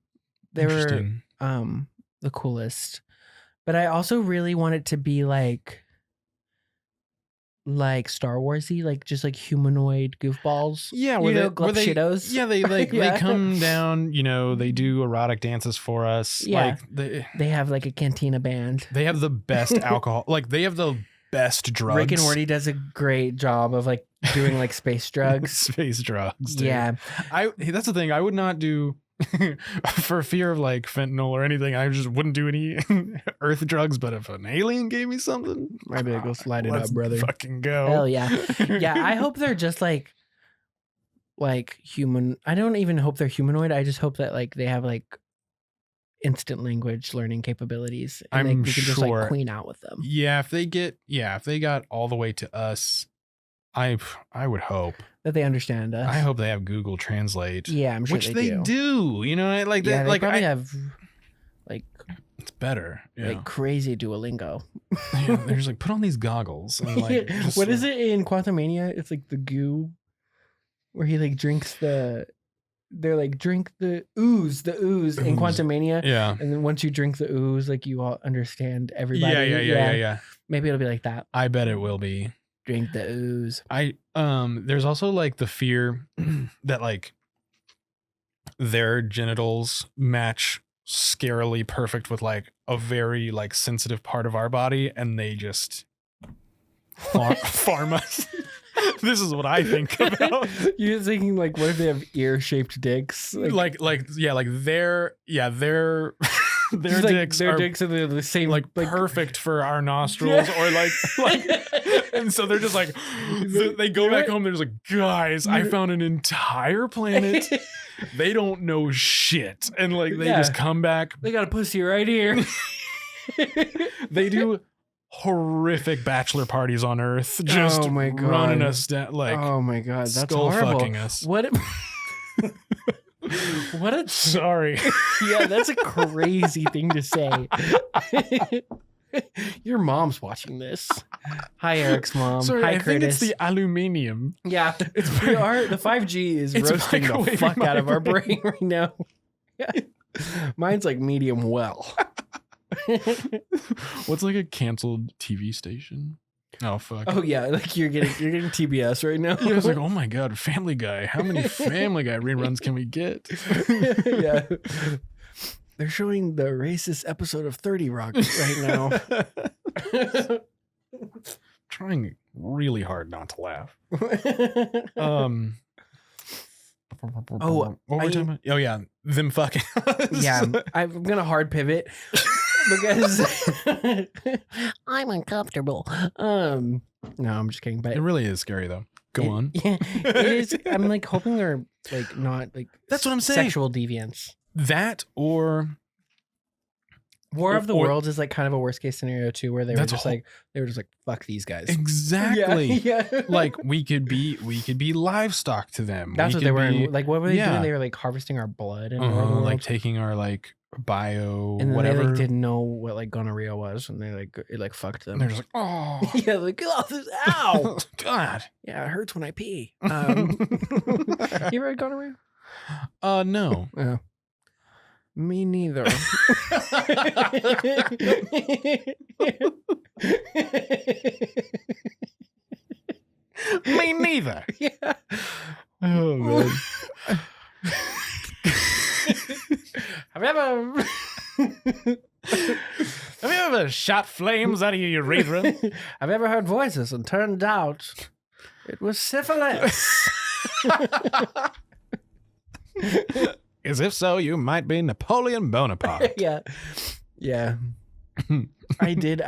They were the coolest. But I also really want it to be like Star Warsy, like just like humanoid goofballs. Yeah, where they like they come down, you know, they do erotic dances for us. Yeah. Like they have like a cantina band. They have the best alcohol. Like they have the best drugs. Rick and Morty does a great job of like doing like space drugs. Space drugs, dude. Yeah. That's the thing. I would not do for fear of like fentanyl or anything. I just wouldn't do any earth drugs, but if an alien gave me something, maybe I'd go slide it up, brother. Fucking go. Hell yeah. Yeah, I hope they're just like human. I don't even hope they're humanoid. I just hope that like they have like instant language learning capabilities and we can just like queen out with them. Yeah, if they got all the way to us, I would hope that they understand us. I hope they have Google Translate. Yeah, I'm sure which they do. You know, like yeah, they like probably have like it's better. Like crazy Duolingo. Yeah, they're just like put on these goggles. And like, what is it in Quantumania? It's like the goo, where he like drinks the. They're like drink the ooze in Quantumania. Yeah, and then once you drink the ooze, like you all understand everybody. Yeah. Maybe it'll be like that. I bet it will be. Drink the ooze. There's also like the fear that like their genitals match scarily perfect with like a very like sensitive part of our body, and they just farm us. This is what I think about. You're thinking like, what if they have ear-shaped dicks? Like their their dicks their are dicks are the same, like perfect for our nostrils, or like and so they're just like they go back home. They're just like, guys, I found an entire planet. They don't know shit, and like they just come back. They got a pussy right here. They do horrific bachelor parties on Earth, just oh my God. running us down, like oh my God, that's skull horrible. fucking us. What? What a sorry. Yeah, that's a crazy thing to say. Your mom's watching this. Hi, Eric's mom. Sorry, Hi, I Curtis. think it's the aluminium. Yeah, the 5G is It's roasting the microwaving fuck out of our my brain right now. Yeah. Mine's like medium well. What's like a canceled TV station? Oh fuck. Oh yeah, like you're getting TBS right now. I was like, oh my God, Family Guy. How many Family Guy reruns can we get? Yeah. They're showing the racist episode of 30 Rock right now. Trying really hard not to laugh. Oh, what were we talking about? Oh yeah, them fucking. Yeah, I'm gonna hard pivot because I'm uncomfortable. No, I'm just kidding. But It really is scary though. Go on. Yeah, it is. I'm like hoping they're like not like That's what I'm saying. sexual deviants. That or War of the or- Worlds is like kind of a worst case scenario too, where they were That's just a like fuck these guys. exactly. Yeah. Like we could be livestock to them. That's what they were. Like, what were they yeah. doing? They were like harvesting our blood and War of the like Worlds. taking our like bio And then whatever. they like didn't know what like gonorrhea was, and they like it like fucked them. And they're just like, oh Yeah, like oh, this ow. God. Yeah, it hurts when I pee. You ever had gonorrhea? No. Yeah. Me neither. Me neither. Yeah. Oh man. Have you ever Have you ever shot flames out of your urethra? Have you ever heard voices and turned out it was syphilis? As if so, you might be Napoleon Bonaparte. Yeah. Yeah. I did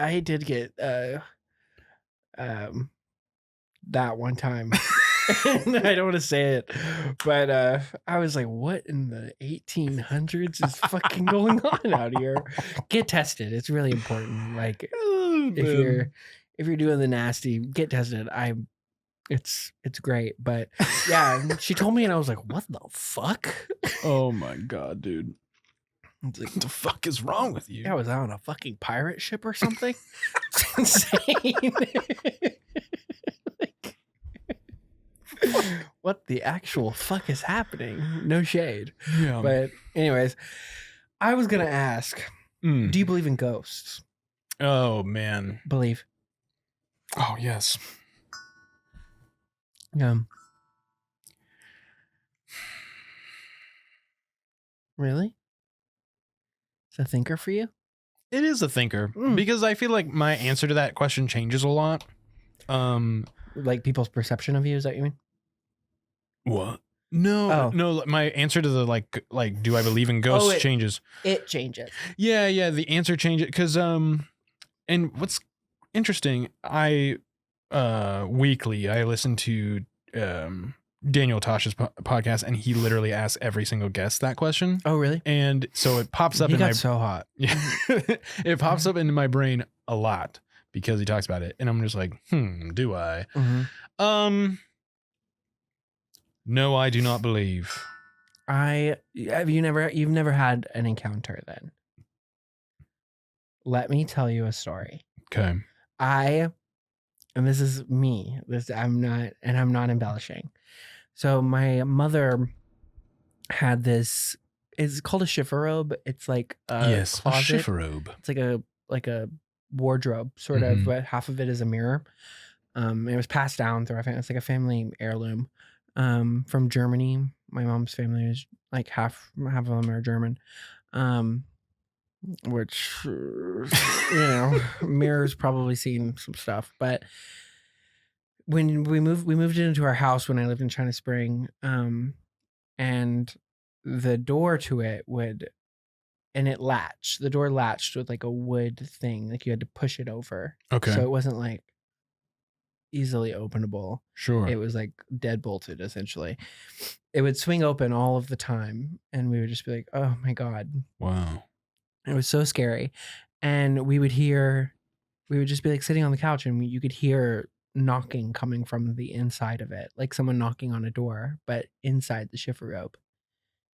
get that one time. I don't want to say it, but I was like, what in the 1800s is fucking going on out here? Get tested. It's really important. Like if you're doing the nasty, get tested. It's great. But yeah, she told me and I was like, what the fuck? Oh my God, dude. It's like, What the fuck is wrong with you? yeah, was I on a fucking pirate ship or something? It's insane. Like, what the actual fuck is happening? No shade. Yeah. But anyways, I was gonna ask, Mm. do you believe in ghosts? Oh man. Believe. Oh yes. Really? It's a thinker for you? It is a thinker Mm. because I feel like my answer to that question changes a lot. Like people's perception of you, is that what you mean? What? No, Oh. no. My answer to the like, do I believe in ghosts it- changes? It changes. Yeah. The answer changes because and what's interesting, I weekly I listen to Daniel Tosh's podcast, and he literally asks every single guest that question, Oh, really? and so it pops up He in got my so hot. yeah, it pops up into my brain a lot because he talks about it, and I'm just like, do I? Mm-hmm. No, I do not believe. You've never had an encounter then? Let me tell you a story. Okay. And this is me. I'm not embellishing. So my mother had this. It's called a chifforobe. It's like a A closet. chifforobe. It's like a wardrobe sort of, Mhm. but half of it is a mirror. It was passed down through. I think it's like a family heirloom. From Germany. My mom's family is like half of them are German. which, Mirror's probably seen some stuff. But when we moved into our house when I lived in China Spring, and the door to it the door latched with like a wood thing, like you had to push it over. Okay. So it wasn't like easily openable. Sure. It was like dead bolted essentially. It would swing open all of the time and we would just be like, oh my God. Wow. It was so scary. And we would just be like sitting on the couch and you could hear knocking coming from the inside of it, like someone knocking on a door, but inside the shiver rope.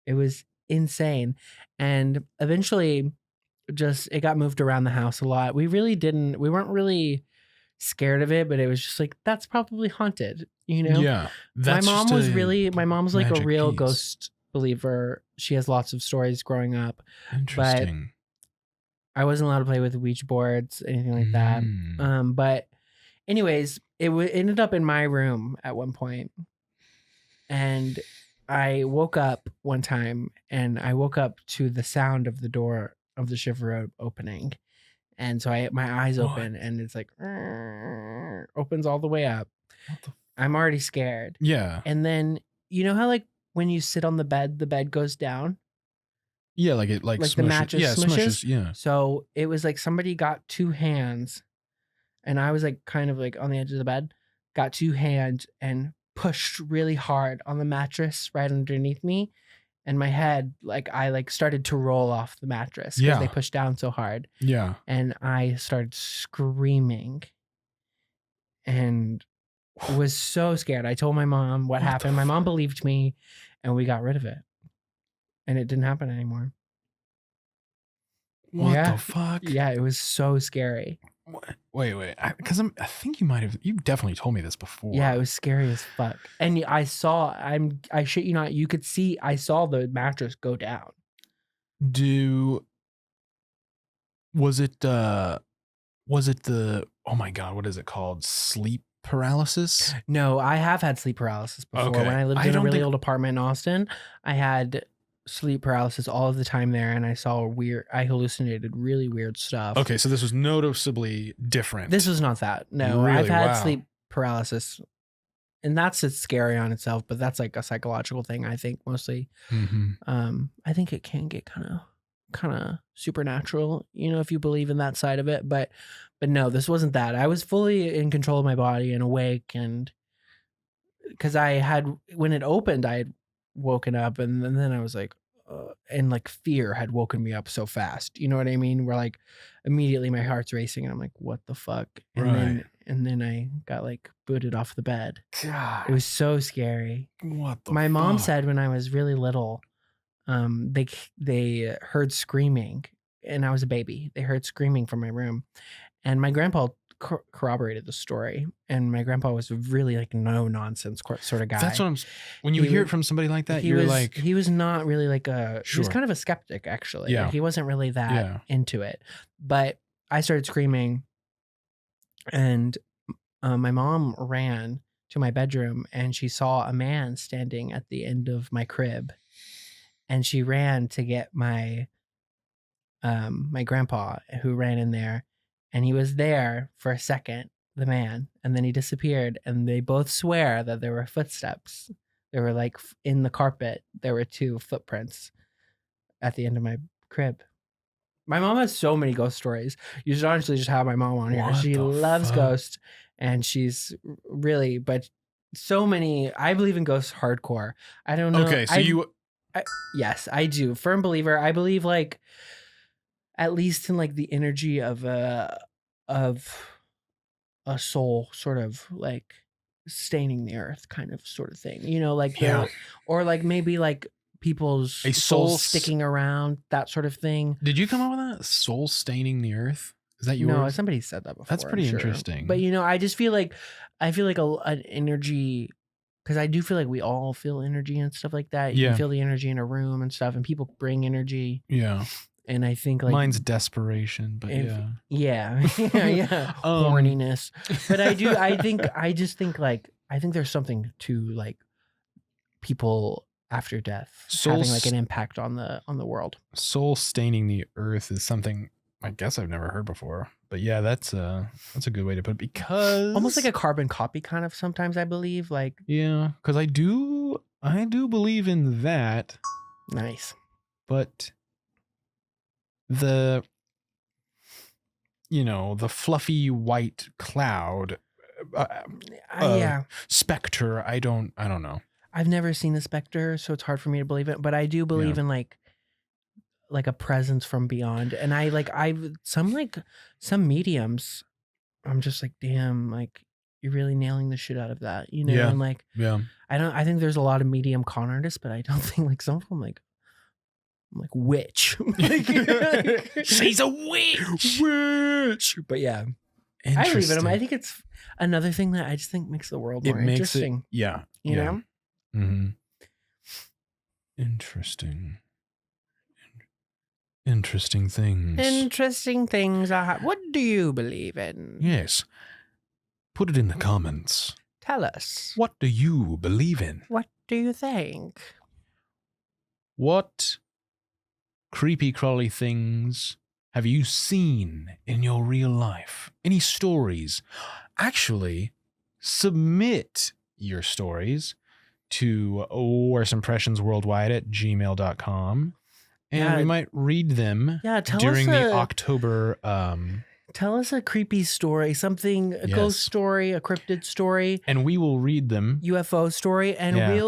It was insane. And eventually it got moved around the house a lot. We weren't really scared of it, but it was just like, that's probably haunted, Yeah. My mom's like a real piece. ghost believer. She has lots of stories growing up. Interesting. I wasn't allowed to play with Ouija boards, anything like that. But anyways, it ended up in my room at one point. And I woke up one time and I woke up to the sound of the door of the shiver rope opening. And so my eyes open and it's like opens all the way up. I'm already scared. Yeah. And then you know how like when you sit on the bed goes down? Yeah, like it like the smushes. mattress Yeah, smushes. Yeah. So it was like somebody got two hands and I was like kind of like on the edge of the bed, got two hands and pushed really hard on the mattress right underneath me. And my head, like I like started to roll off the mattress because they pushed down so hard. Yeah. And I started screaming and was so scared. I told my mom what happened. My mom believed me and we got rid of it. And it didn't happen anymore. What the fuck? Yeah, it was so scary. Wait. Because I think you definitely told me this before. Yeah, it was scary as fuck. And I shit you not, I saw the mattress go down. Was it the, oh my God, what is it called? Sleep paralysis? No, I have had sleep paralysis before. Okay. When I lived in a really old apartment in Austin, I had sleep paralysis all of the time there, and I hallucinated really weird stuff. Okay, so this was noticeably different. This was not that. No, really? I've had Wow. sleep paralysis, and that's scary on itself, but that's like a psychological thing, I think, mostly. Mm-hmm. I think it can get kind of supernatural, if you believe in that side of it, but no, this wasn't that. I was fully in control of my body and awake, and because when it opened, I had woken up, and then I was like, and like fear had woken me up so fast. You know what I mean? Where like immediately my heart's racing, and I'm like, what the fuck? And then I got like booted off the bed. God. It was so scary. What the My mom fuck? said when I was really little, they heard screaming, and I was a baby. They heard screaming from my room, and my grandpa corroborated the story. And my grandpa was really like no nonsense sort of guy. That's what when you hear it from somebody like that, he was not really like he was kind of a skeptic, actually. Yeah. He wasn't really that into it. But I started screaming, and my mom ran to my bedroom and she saw a man standing at the end of my crib. And she ran to get my grandpa, who ran in there, and he was there for a second, the man, and then he disappeared. And they both swear that there were footsteps. There were like in the carpet, there were two footprints at the end of my crib. My mom has so many ghost stories. You should honestly just have my mom on here. She loves ghosts, and she's really, but so many. I believe in ghosts hardcore. I don't know. Okay, so yes, I do. Firm believer. I believe like at least in like the energy of a soul sort of like staining the earth kind of sort of thing. Like or like maybe like people's souls sticking around, that sort of thing. Did you come up with that? Soul staining the earth? Is that yours? No, somebody said that before. That's pretty interesting. But I just feel like an energy, because I do feel like we all feel energy and stuff like that. You can feel the energy in a room and stuff, and people bring energy. Yeah. And I think like mine's desperation, but yeah. Horniness. But I think there's something to like people after death, Soul having like an impact on the world. Soul staining the earth is something I guess I've never heard before. But yeah, that's a good way to put it, because Almost like a carbon copy kind of sometimes, I believe. Like, yeah, because I do believe in that, nice. but the the fluffy white cloud Yeah. specter, I don't know. I've never seen the specter, so it's hard for me to believe it, but I do believe in like a presence from beyond. And I've some mediums, I'm just like, damn, like you're really nailing the shit out of that, you know? Yeah. And like, Yeah. I think there's a lot of medium con artists, but I don't think like some of them I'm like witch. She's a witch. Witch. But yeah, I believe in them. I think it's another thing that I just think makes the world more interesting. Yeah. You know? Mm-hmm. Interesting. Interesting things. Interesting things are. What do you believe in? Yes. Put it in the comments. Tell us. What do you believe in? What do you think? What creepy crawly things have you seen in your real life? Any stories? Actually, submit your stories to worstimpressionsworldwide@gmail.com. And we might read them during the October. Tell us a creepy story, a ghost story, a cryptid story. And we will read them. UFO story. And we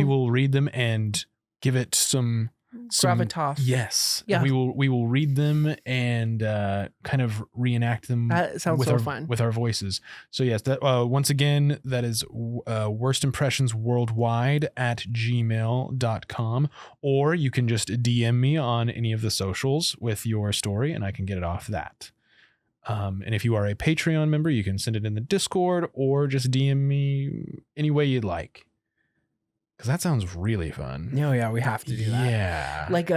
will read them and give it some gravitas. Yes. Yeah. We will read them and kind of reenact them. That sounds fun. With our voices. So yes, that once again, that is worstimpressionsworldwide@gmail.com, or you can just DM me on any of the socials with your story and I can get it off that. And if you are a Patreon member, you can send it in the Discord or just DM me any way you'd like. Because that sounds really fun. No, yeah, we have to do that. Yeah. Like,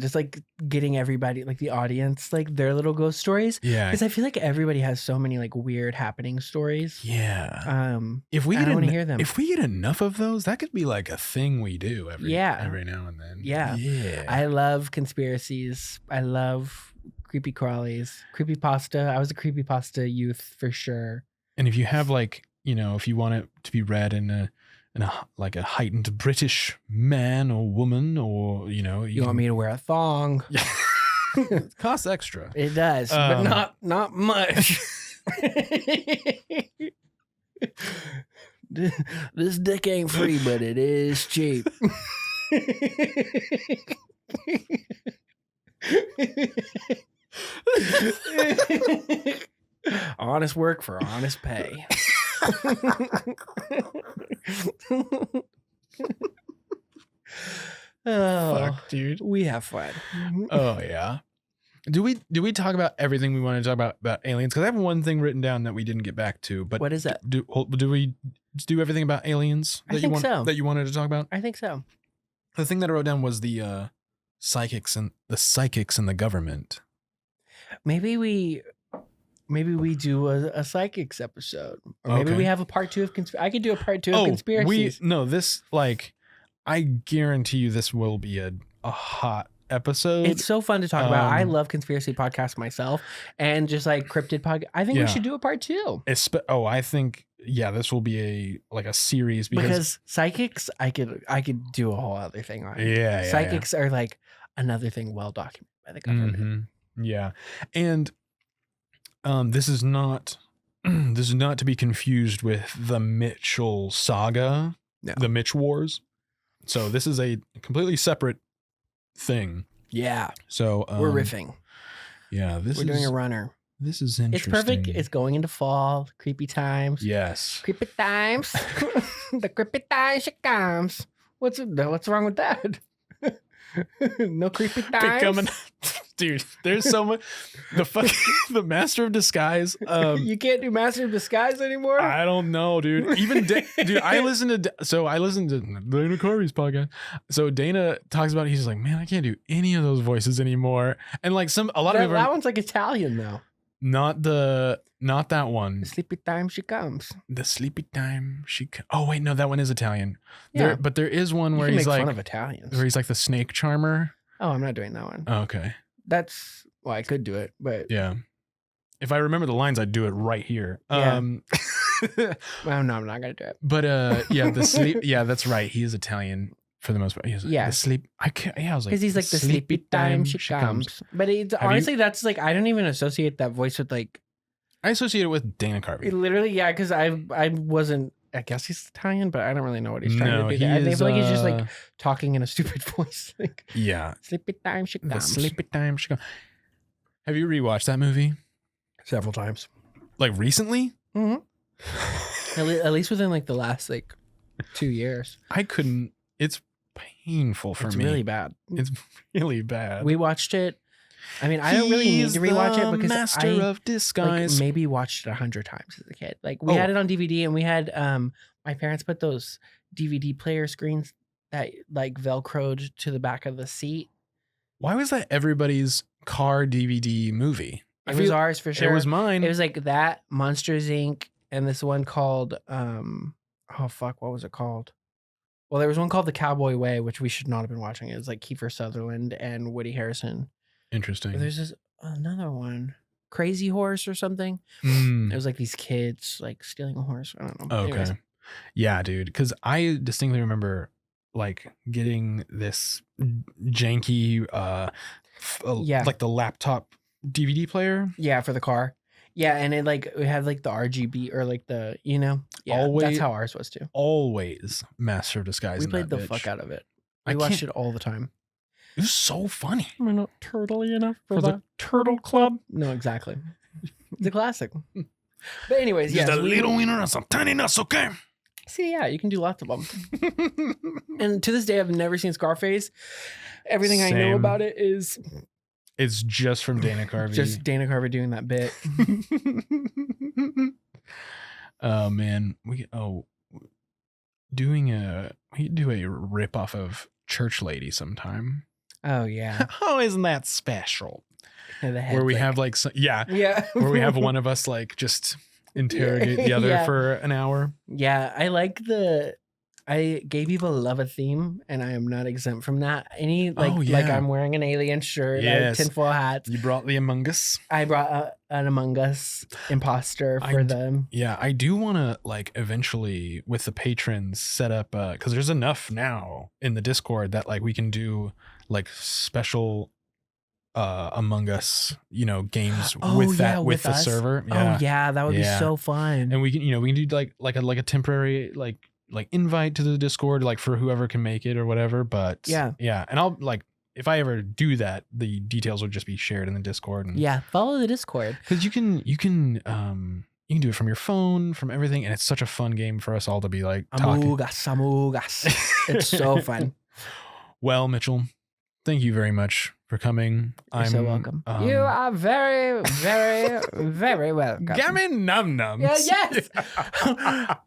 just like getting everybody, like the audience, like their little ghost stories. Yeah. Because I feel like everybody has so many like weird happening stories. Yeah. If we I want to hear them. If we get enough of those, that could be like a thing we do every now and then. Yeah. Yeah. I love conspiracies. I love creepy crawlies, creepypasta. I was a creepypasta youth for sure. And if you have like, if you want it to be read in a like a heightened British man or woman, or you want me to wear a thong. It costs extra. It does, but not much. This dick ain't free, but it is cheap. Honest work for honest pay. Fuck, dude. We have fun. Oh yeah. Do we talk about everything we want to talk about aliens? Because I have one thing written down that we didn't get back to. But what is that? Do we do everything about aliens that you wanted to talk about? I think so. The thing that I wrote down was the psychics and the government. Maybe we do a psychics episode, or maybe we have a part 2 of I could do a part 2 of conspiracies. I guarantee you this will be a hot episode. It's so fun to talk about. I love conspiracy podcasts myself, and just like cryptid podcast. I think we should do a part 2. I think this will be a series because psychics, I could do a whole other thing on. Psychics are like another thing well documented by the government. Mm-hmm. Yeah, and this is not to be confused with the Mitchell saga, the Mitch Wars. So this is a completely separate thing. Yeah. So we're riffing. Yeah, we're doing a runner. This is interesting. It's perfect. It's going into fall. Creepy times. Yes. Creepy times. The creepy times it comes. What's wrong with that? No creepy times. Dude, there's so much. The Master of Disguise. You can't do Master of Disguise anymore. I don't know, dude. Even dude, I listened to Dana Carvey's podcast. So Dana talks about it. He's like, man, I can't do any of those voices anymore. And like a lot of that one's like Italian though. Not that one. Sleepy time she comes. The sleepy time oh wait, no, that one is Italian. Yeah. But there is one where You can he's make like fun of Italians. where he's like the snake charmer. Oh, I'm not doing that one. Oh, okay. Well, I could do it, but Yeah. If I remember the lines, I'd do it right here. Yeah. Well, no, I'm not gonna do it. But yeah, the sleep. Yeah, that's right. He is Italian for the most part. Yeah. The sleep. I can't. Yeah, I was like, Because he's like the sleepy time she comes. But it's honestly, that's like I don't even associate that voice with like. I associate it with Dana Carvey. Literally, yeah, because I wasn't. I guess he's Italian, but I don't really know what he's trying to do. he I is, feel like he's just like talking in a stupid voice. Like, yeah, sleepy time she comes. the sleepy time she comes. Have you rewatched that movie Several times. like recently? Mm-hmm. At least within like the last like 2 years. I couldn't. It's painful for It's me. really bad. It's really bad. We watched it. I mean, I don't really need to rewatch it because Master I of Disguise. like, maybe watched it 100 times as a kid. Like we had it on DVD, and we had my parents put those DVD player screens that like velcroed to the back of the seat. Why was that everybody's car DVD movie? It was ours for sure. It was mine. It was like that, Monsters Inc. and this one called oh fuck, what was it called? Well, there was one called The Cowboy Way, which we should not have been watching. It was like Kiefer Sutherland and Woody Harrison. Interesting. There's this another one, Crazy Horse or something. Mm. It was like these kids like stealing a horse. I don't know. Okay. Anyways. Yeah, dude. Because I distinctly remember like getting this janky, like the laptop DVD player. Yeah, for the car. Yeah, and it had like the RGB or like the yeah. Always, that's how ours was too. Always Master of Disguise. We in played that the bitch. fuck out of it. I We watched can't- it all the time. It was so funny. We're not turtly enough For the Turtle Club. No, exactly. It's a classic. But anyways, Just yes, a little wiener and some tiny nuts, okay? See, yeah, you can do lots of them. And to this day, I've never seen Scarface. Everything I know Same. about it is It's just from Dana Carvey. just Dana Carvey doing that bit. Oh man, we do a rip off of Church Lady sometime. Oh yeah, Oh, isn't that special? the head Where we thing. have like yeah, where we have one of us like just interrogate the other Yeah. for an hour. Yeah, I gave evil love a theme, and I am not exempt from that. Like I'm wearing an alien shirt, Yes. tinfoil hats. You brought the Among Us. I brought an Among Us imposter for them. Yeah, I do want to like eventually with the patrons set up because there's enough now in the Discord that like we can do like special Among Us, games with the us? server. Oh yeah, that would be Yeah. so fun. And we can do like a temporary like invite to the Discord like for whoever can make it or whatever. But Yeah. and I'll like if I ever do that, the details will just be shared in the Discord. And, Yeah, follow the Discord. because you can do it from your phone, from everything, and it's such a fun game for us all to be like talking. Amugas. It's so fun. Well, Mitchell, thank you very much for coming. You're so welcome. You are very, very, very welcome. Gammy num nums. Yeah, yes.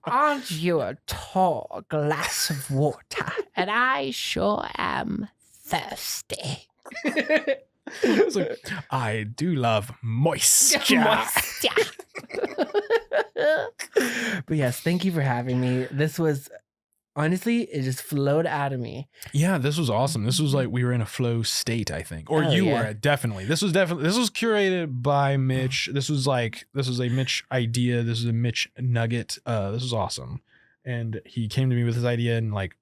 Aren't you a tall glass of water? And I sure am thirsty. It's like, I do love moisture. But yes, thank you for having me. This was honestly, it just flowed out of me. Yeah, this was awesome. This was like we were in a flow state, I think. Or Oh, you yeah. were definitely. This was curated by Mitch. This was a Mitch idea. This is a Mitch nugget. This was awesome. And he came to me with his idea and like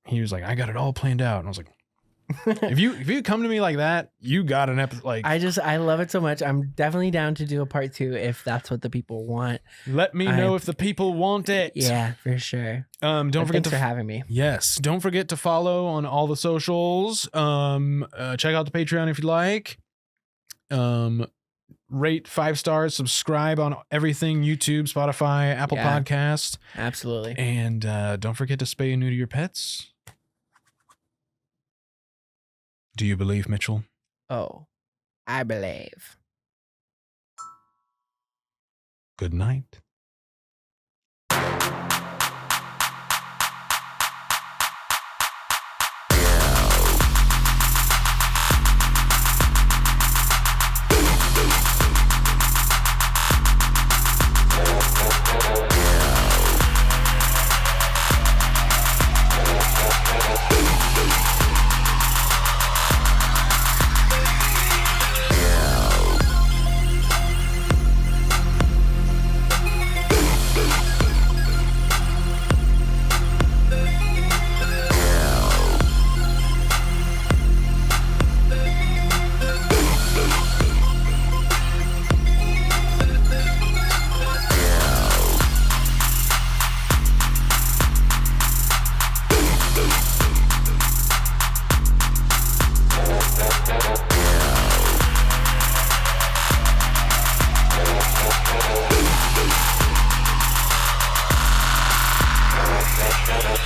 he was like, I got it all planned out. And I was like, if you come to me like that, you got an episode. Like I love it so much. I'm definitely down to do a part 2 if that's what the people want. let me know if the people want it. Yeah, for sure. Don't But forget thanks for to having me. yes. Don't forget to follow on all the socials. Check out the Patreon if you like. Rate 5 stars. Subscribe on everything: YouTube, Spotify, Apple Yeah. Podcast, Absolutely. and don't forget to spay and neuter your pets. Do you believe, Mitchell? Oh, I believe. Good night.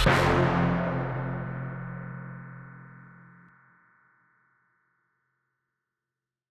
Bye.